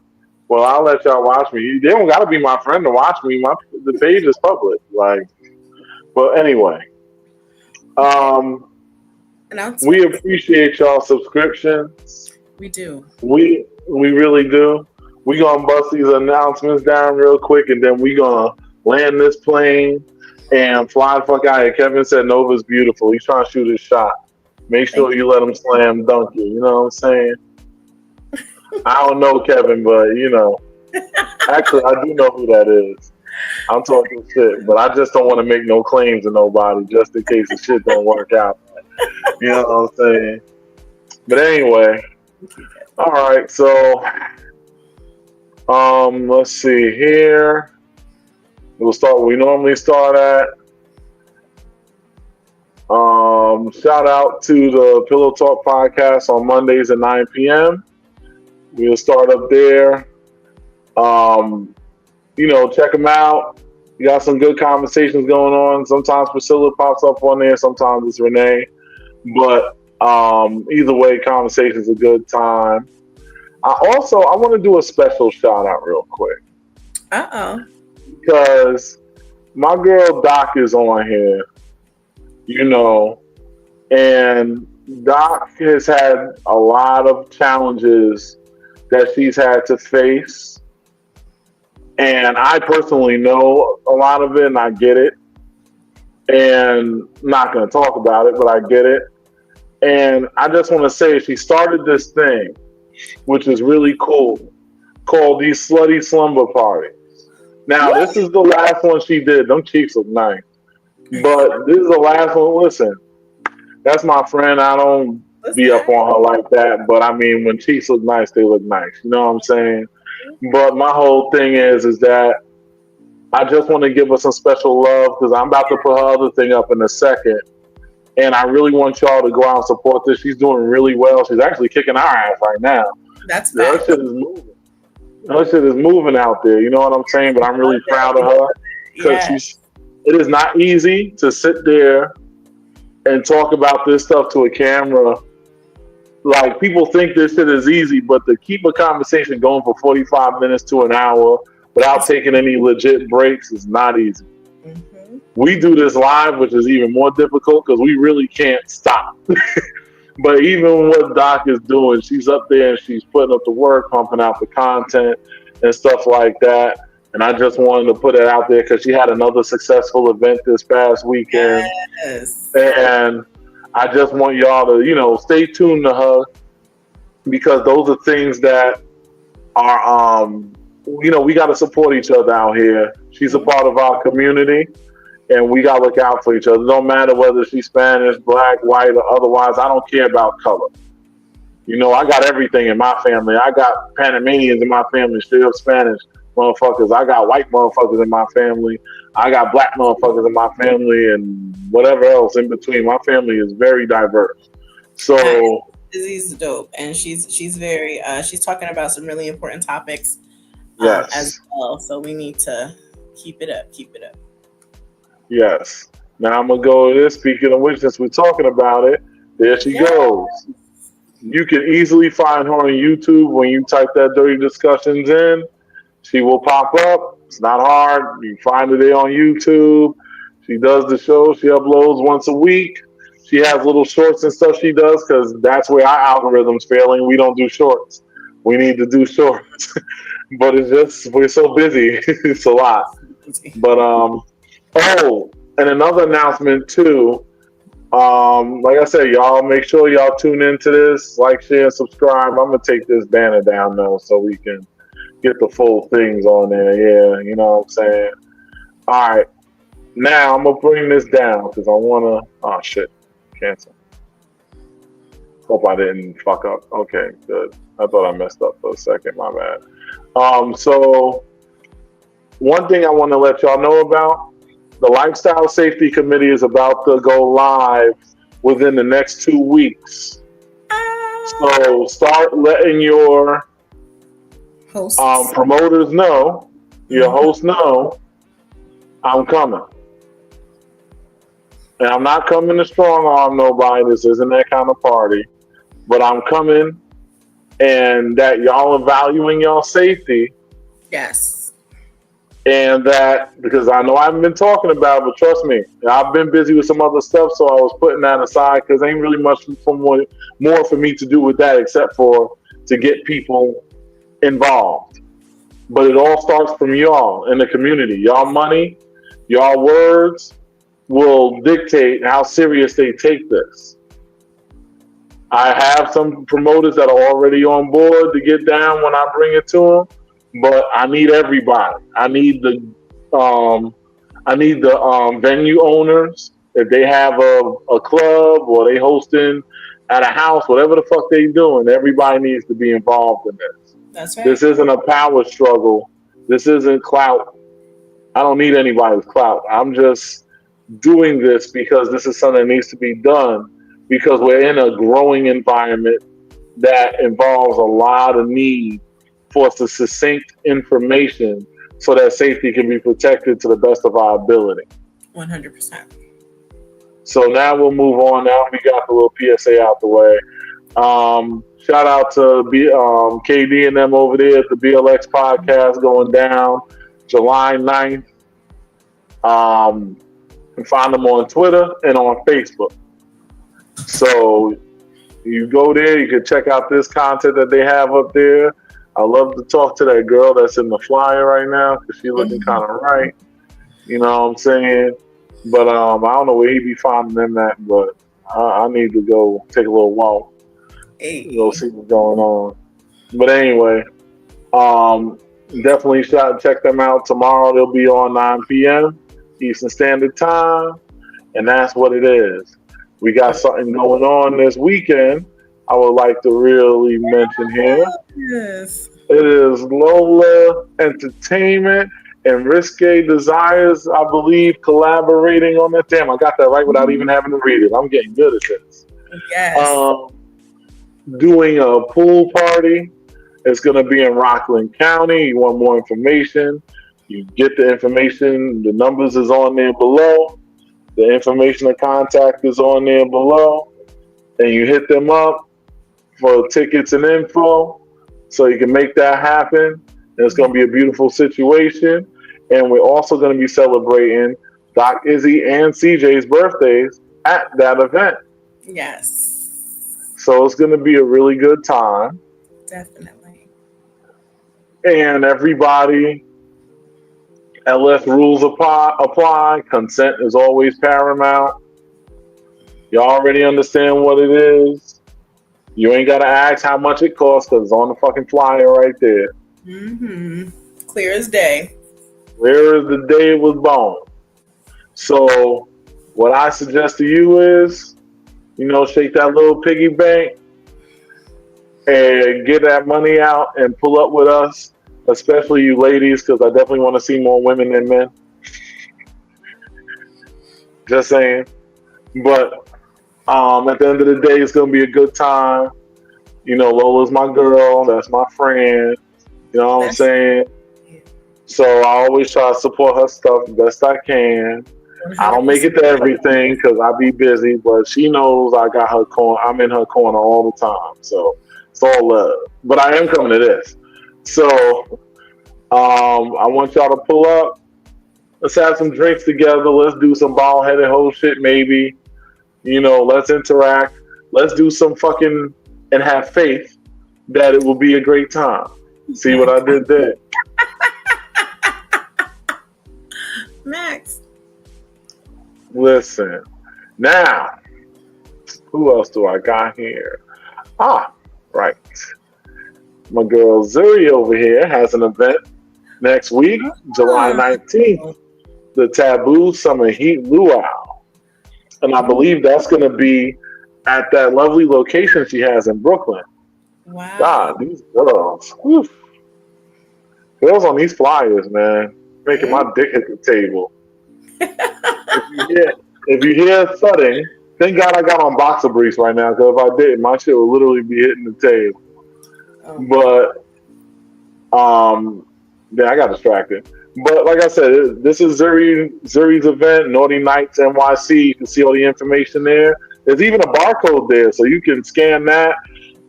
Speaker 1: Well, I'll let y'all watch me. They don't got to be my friend to watch me. The page is public. Like, but anyway, we appreciate y'all subscriptions.
Speaker 2: We do.
Speaker 1: We really do. We gonna bust these announcements down real quick, and then we gonna land this plane and fly the fuck out here. Kevin said Nova's beautiful. He's trying to shoot his shot. Make sure you let him slam dunk you. You know what I'm saying? I don't know Kevin, but you know. Actually, I do know who that is. I'm talking shit, but I just don't want to make no claims to nobody just in case the shit don't work out. You know what I'm saying? But anyway, all right. So, let's see here. We'll start where we normally start at. Shout out to the Pillow Talk podcast on Mondays at 9 p.m. We'll start up there. Check them out. You got some good conversations going on. Sometimes Priscilla pops up on there. Sometimes it's Renee. But either way, conversation's a good time. I want to do a special shout out real quick. Because my girl Doc is on here. And Doc has had a lot of challenges that she's had to face. And I personally know a lot of it, and I get it. And I'm not going to talk about it, but I get it. And I just want to say she started this thing, which is really cool, called these slutty slumber parties. Now, this is the last one she did. Them cheeks look nice. But this is the last one. Listen, that's my friend. I don't be up on her like that. But I mean, when cheeks look nice, they look nice. You know what I'm saying? But my whole thing is that I just want to give her some special love because I'm about to put her other thing up in a second. And I really want y'all to go out and support this. She's doing really well. She's actually kicking our ass right now.
Speaker 2: That's bad.
Speaker 1: Her shit is moving. Her shit is moving out there. You know what I'm saying? But I'm really proud of her.
Speaker 2: Yes.
Speaker 1: It is not easy to sit there and talk about this stuff to a camera. Like, people think this shit is easy, but to keep a conversation going for 45 minutes to an hour without taking any legit breaks is not easy.
Speaker 2: Mm-hmm.
Speaker 1: We do this live, which is even more difficult because we really can't stop. But even what Doc is doing, she's up there and she's putting up the work, pumping out the content and stuff like that. And I just wanted to put it out there because she had another successful event this past weekend.
Speaker 2: Yes.
Speaker 1: And I just want y'all to, stay tuned to her, because those are things that are, we got to support each other out here. She's a part of our community, and we got to look out for each other. It don't matter whether she's Spanish, black, white, or otherwise. I don't care about color. I got everything in my family. I got Panamanians in my family, straight up Spanish motherfuckers. I got white motherfuckers in my family. I got black motherfuckers in my family, and whatever else in between. My family is very diverse. So
Speaker 2: Izzy's dope, and she's very she's talking about some really important topics as well. So we need to keep it up.
Speaker 1: Yes. Now I'm gonna go to this. Speaking of which, since we're talking about it, there she goes. You can easily find her on YouTube when you type that Dirty Discussions in. She will pop up. It's not hard. You find her there on YouTube. She does the show. She uploads once a week. She has little shorts and stuff she does, because that's where our algorithm's failing. We don't do shorts. We need to do shorts. But it's just, we're so busy. It's a lot. But, and another announcement too. Like I said, y'all make sure y'all tune into this, like, share, subscribe. I'm gonna take this banner down though, so we can get the full things on there. Yeah, you know what I'm saying? All right. Now I'm gonna bring this down because I wanna. Oh shit! Cancel. Hope I didn't fuck up. Okay, good. I thought I messed up for a second. My bad. So one thing I want to let y'all know about: the Lifestyle Safety Committee is about to go live within the next 2 weeks. So start letting your promoters know, your hosts know, I'm coming. And I'm not coming to strong arm nobody. This isn't that kind of party. But I'm coming, and that y'all are valuing y'all safety.
Speaker 2: Yes.
Speaker 1: And that, because I know I haven't been talking about it, but trust me, I've been busy with some other stuff, so I was putting that aside because ain't really much more for me to do with that except for to get people involved. But it all starts from y'all in the community. Y'all money, y'all words will dictate how serious they take this. I have some promoters that are already on board to get down when I bring it to them, but I need everybody. I need the venue owners. If they have a club or they hosting at a house, whatever the fuck they doing, everybody needs to be involved in this.
Speaker 2: That's right.
Speaker 1: This isn't a power struggle. This isn't clout. I don't need anybody's clout. I'm just doing this because this is something that needs to be done, because we're in a growing environment that involves a lot of need for succinct information so that safety can be protected to the best of our ability.
Speaker 2: 100%.
Speaker 1: So now we'll move on. Now we got the little PSA out the way. Shout out to KD and them over there at the BLX podcast going down July 9th. You can find them on Twitter and on Facebook. So you go there, you can check out this content that they have up there. I love to talk to that girl that's in the flyer right now because she's looking kind of right. You know what I'm saying? But I don't know where he be finding them at, but I need to go take a little walk. Go see what's going on. But anyway, definitely check them out tomorrow. They'll be on 9 p.m. Eastern Standard Time, and that's what it is. We got something going on this weekend I would like to really mention here.
Speaker 2: Yes.
Speaker 1: It is Lola Entertainment and Risque Desires, I believe, collaborating on that. Damn, I got that right without even having to read it. I'm getting good at this.
Speaker 2: Yes.
Speaker 1: Doing a pool party. It's going to be in Rockland County. You want more information, You get the information. The numbers is on there below. The information of contact is on there below. And you hit them up for tickets and info so you can make that happen. And it's going to be a beautiful situation. And we're also going to be celebrating Doc Izzy and CJ's birthdays at that event.
Speaker 2: Yes.
Speaker 1: So it's going to be a really good time.
Speaker 2: Definitely.
Speaker 1: And everybody, LS rules apply. Consent is always paramount. You already understand what it is. You ain't got to ask how much it costs because it's on the fucking flyer right there.
Speaker 2: Clear as day.
Speaker 1: Clear as the day it was born. So what I suggest to you is, shake that little piggy bank and get that money out and pull up with us, especially you ladies, because I definitely want to see more women than men. Just saying. But at the end of the day, it's going to be a good time. Lola's my girl. That's my friend. You know what I'm saying? So I always try to support her stuff the best I can. 100%. I don't make it to everything because I be busy, but she knows I got her corner. I'm in her corner all the time. So it's all love. But I am coming to this. So I want y'all to pull up. Let's have some drinks together. Let's do some bald-headed whole shit maybe. Let's interact. Let's do some fucking and have faith that it will be a great time. See what I did there?
Speaker 2: Max.
Speaker 1: Listen. Now, who else do I got here? Right. My girl Zuri over here has an event next week, July 19th. The Taboo Summer Heat Luau. And I believe that's going to be at that lovely location she has in Brooklyn.
Speaker 2: Wow.
Speaker 1: God, these girls. Whew. Girls on these flyers, man. Making my dick hit the table. If you hear thudding, thank God I got on boxer briefs right now, because if I didn't, my shit would literally be hitting the table. But, I got distracted. But like I said, this is Zuri's event, Naughty Nights NYC. You can see all the information there. There's even a barcode there, so you can scan that.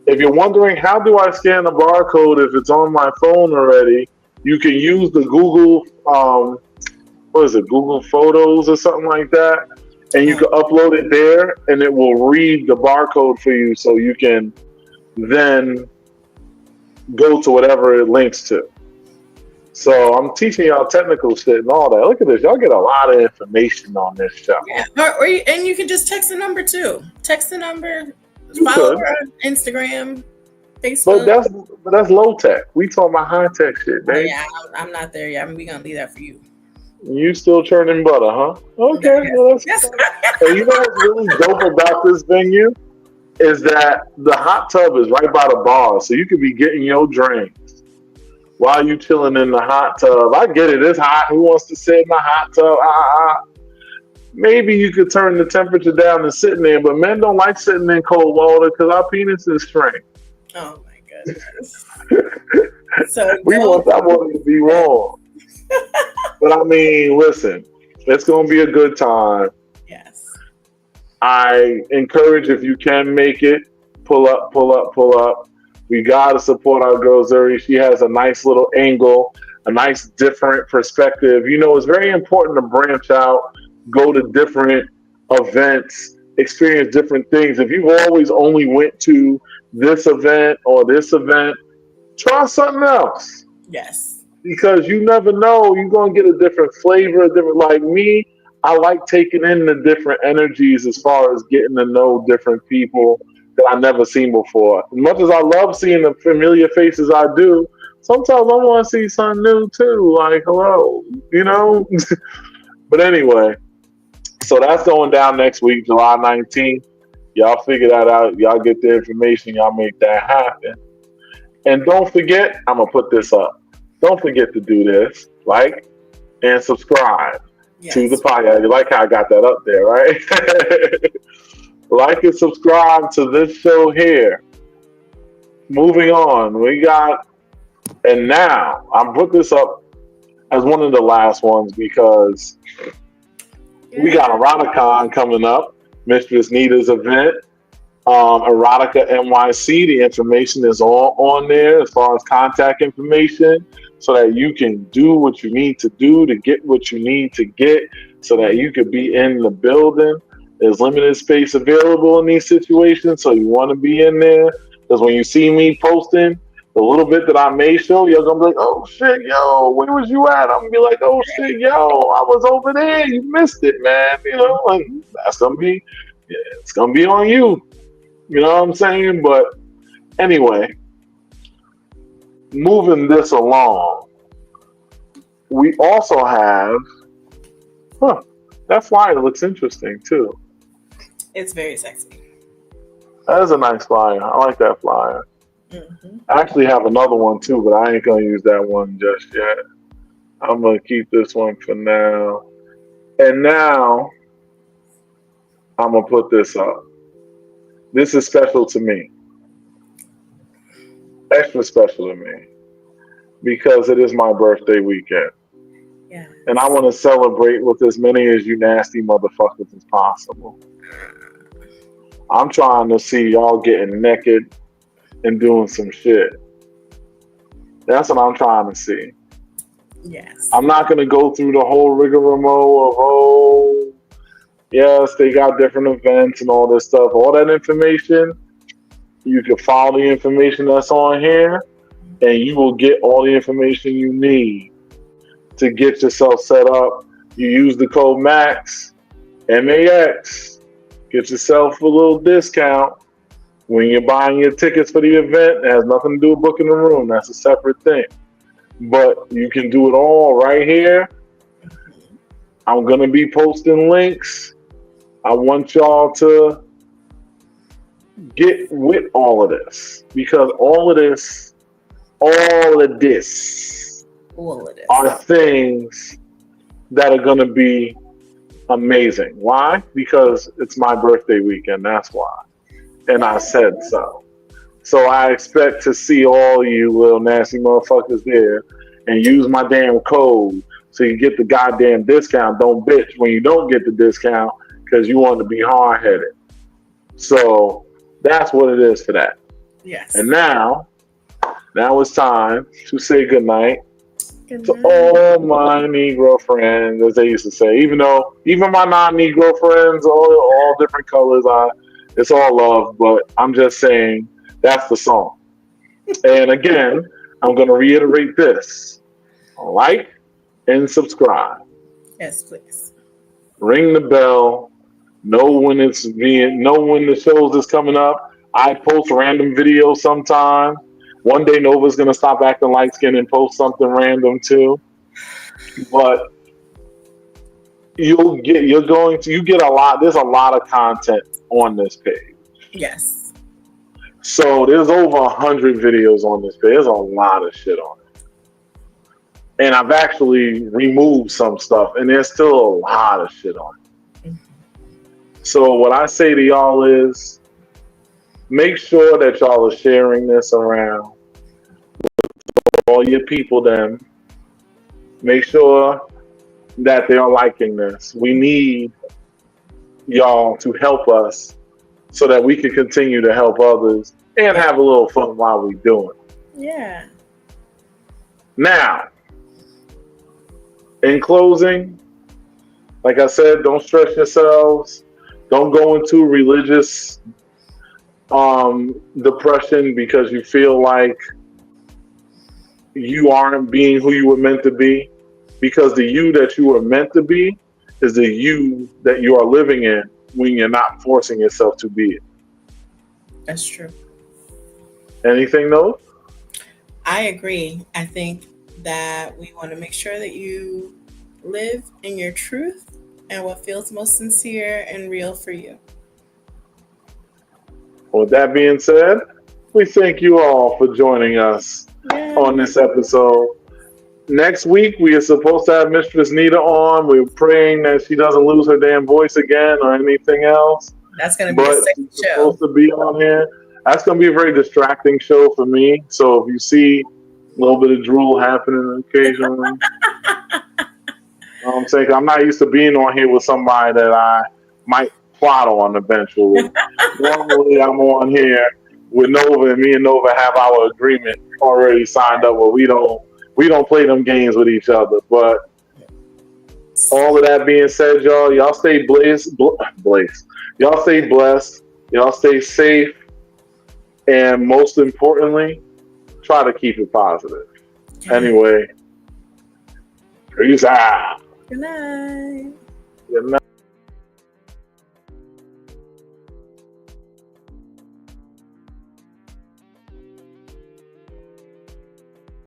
Speaker 1: If you're wondering, how do I scan the barcode if it's on my phone already, you can use the Google, Google Photos or something like that, and you can upload it there, and it will read the barcode for you, so you can then go to whatever it links to. So I'm teaching y'all technical shit and all that. Look at this. Y'all get a lot of information on this show.
Speaker 2: Yeah, and you can just text the number too. Text the number. Follow her on Instagram, Facebook.
Speaker 1: But that's low tech. We talking about high tech shit, babe.
Speaker 2: Yeah, I'm not there yet. We gonna leave that for you.
Speaker 1: You still churning butter, huh? Okay.
Speaker 2: Yes.
Speaker 1: And you know what's really dope about this venue is that the hot tub is right by the bar, so you could be getting your drinks while you chilling in the hot tub. I get it. It's hot. Who wants to sit in the hot tub? Maybe you could turn the temperature down and sit in there, but men don't like sitting in cold water because our penis is strained.
Speaker 2: Oh my goodness. So
Speaker 1: we want that water to be warm. But I mean, listen, it's going to be a good time.
Speaker 2: Yes.
Speaker 1: I encourage, if you can make it, pull up. We got to support our girl Zuri. She has a nice little angle, a nice different perspective. It's very important to branch out, go to different events, experience different things. If you've always only went to this event or this event, try something else.
Speaker 2: Yes.
Speaker 1: Because you never know, you're going to get a different flavor, like me. I like taking in the different energies as far as getting to know different people that I've never seen before. As much as I love seeing the familiar faces I do, sometimes I want to see something new too, like, hello, But anyway, so that's going down next week, July 19th. Y'all figure that out. Y'all get the information. Y'all make that happen. And don't forget, I'm going to put this up. Don't forget to do this, like and subscribe to the podcast. You like how I got that up there, right? Like and subscribe to this show here. Moving on, and now I put this up as one of the last ones because we got Eroticon coming up, Mistress Nita's event. Erotica NYC, the information is all on there as far as contact information so that you can do what you need to do to get what you need to get so that you could be in the building. There's limited space available in these situations, so you want to be in there because when you see me posting the little bit that I may show, you're going to be like, oh shit, yo, where was you at? I'm going to be like, oh shit, yo, I was over there. You missed it, man. You know, and that's going to be, it's going to be on you. You know what I'm saying? But anyway, moving this along, we also have, that flyer looks interesting too.
Speaker 2: It's very sexy.
Speaker 1: That is a nice flyer. I like that flyer.
Speaker 2: Mm-hmm.
Speaker 1: I actually have another one too, but I ain't going to use that one just yet. I'm going to keep this one for now. And now, I'm going to put this up. This is special to me. Extra special to me. Because it is my birthday weekend.
Speaker 2: Yeah.
Speaker 1: And I want to celebrate with as many of you nasty motherfuckers as possible. I'm trying to see y'all getting naked and doing some shit. That's what I'm trying to see.
Speaker 2: Yes.
Speaker 1: I'm not going to go through the whole rigmarole of, oh, yes, they got different events and all this stuff. All that information, you can follow the information that's on here, and you will get all the information you need to get yourself set up. You use the code MAX, MAX, get yourself a little discount when you're buying your tickets for the event. It has nothing to do with booking the room. That's a separate thing. But you can do it all right here. I'm going to be posting links. I want y'all to get with all of this because all of this are things that are going to be amazing. Why? Because it's my birthday weekend. That's why. And I said so. So I expect to see all you little nasty motherfuckers there and use my damn code so you get the goddamn discount. Don't bitch when you don't get the discount because you want to be hard-headed. So that's what it is for that.
Speaker 2: Yes.
Speaker 1: And now it's time to say goodnight to all my Negro friends, as they used to say. Even my non-Negro friends, all different colors, it's all love, but I'm just saying that's the song. And again, I'm going to reiterate this. Like and subscribe.
Speaker 2: Yes, please.
Speaker 1: Ring the bell. Know when the shows is coming up. I post random videos sometimes. One day Nova's gonna stop acting light skinned and post something random too. But you get a lot. There's a lot of content on this page.
Speaker 2: Yes.
Speaker 1: So there's over 100 videos on this page. There's a lot of shit on it. And I've actually removed some stuff, and there's still a lot of shit on it. Mm-hmm. So what I say to y'all is, make sure that y'all are sharing this around with all your people then. Make sure that they are liking this. We need y'all to help us so that we can continue to help others and have a little fun while we do it.
Speaker 2: Yeah.
Speaker 1: Now, in closing, like I said, don't stress yourselves. Don't go into religious depression because you feel like you aren't being who you were meant to be. Because the you that you were meant to be is the you that you are living in when you're not forcing yourself to be it.
Speaker 2: That's true.
Speaker 1: Anything, though?
Speaker 2: I agree. I think that we want to make sure that you live in your truth and what feels most sincere and real for you.
Speaker 1: With that being said, we thank you all for joining us on this episode. Next week, we are supposed to have Mistress Nita on. We're praying that she doesn't lose her damn voice again or anything else.
Speaker 2: That's going to be a sick show.
Speaker 1: Supposed to be on here. That's going to be a very distracting show for me. So if you see a little bit of drool happening occasionally, know what I'm saying? I'm not used to being on here with somebody that I might plot on eventually. Normally, I'm on here with Nova, and me and Nova have our agreement already signed up where we don't play them games with each other. But all of that being said, y'all stay blessed. Y'all stay blessed. Y'all stay safe, and most importantly, try to keep it positive. Anyway, peace out.
Speaker 2: Good night.
Speaker 1: Good night.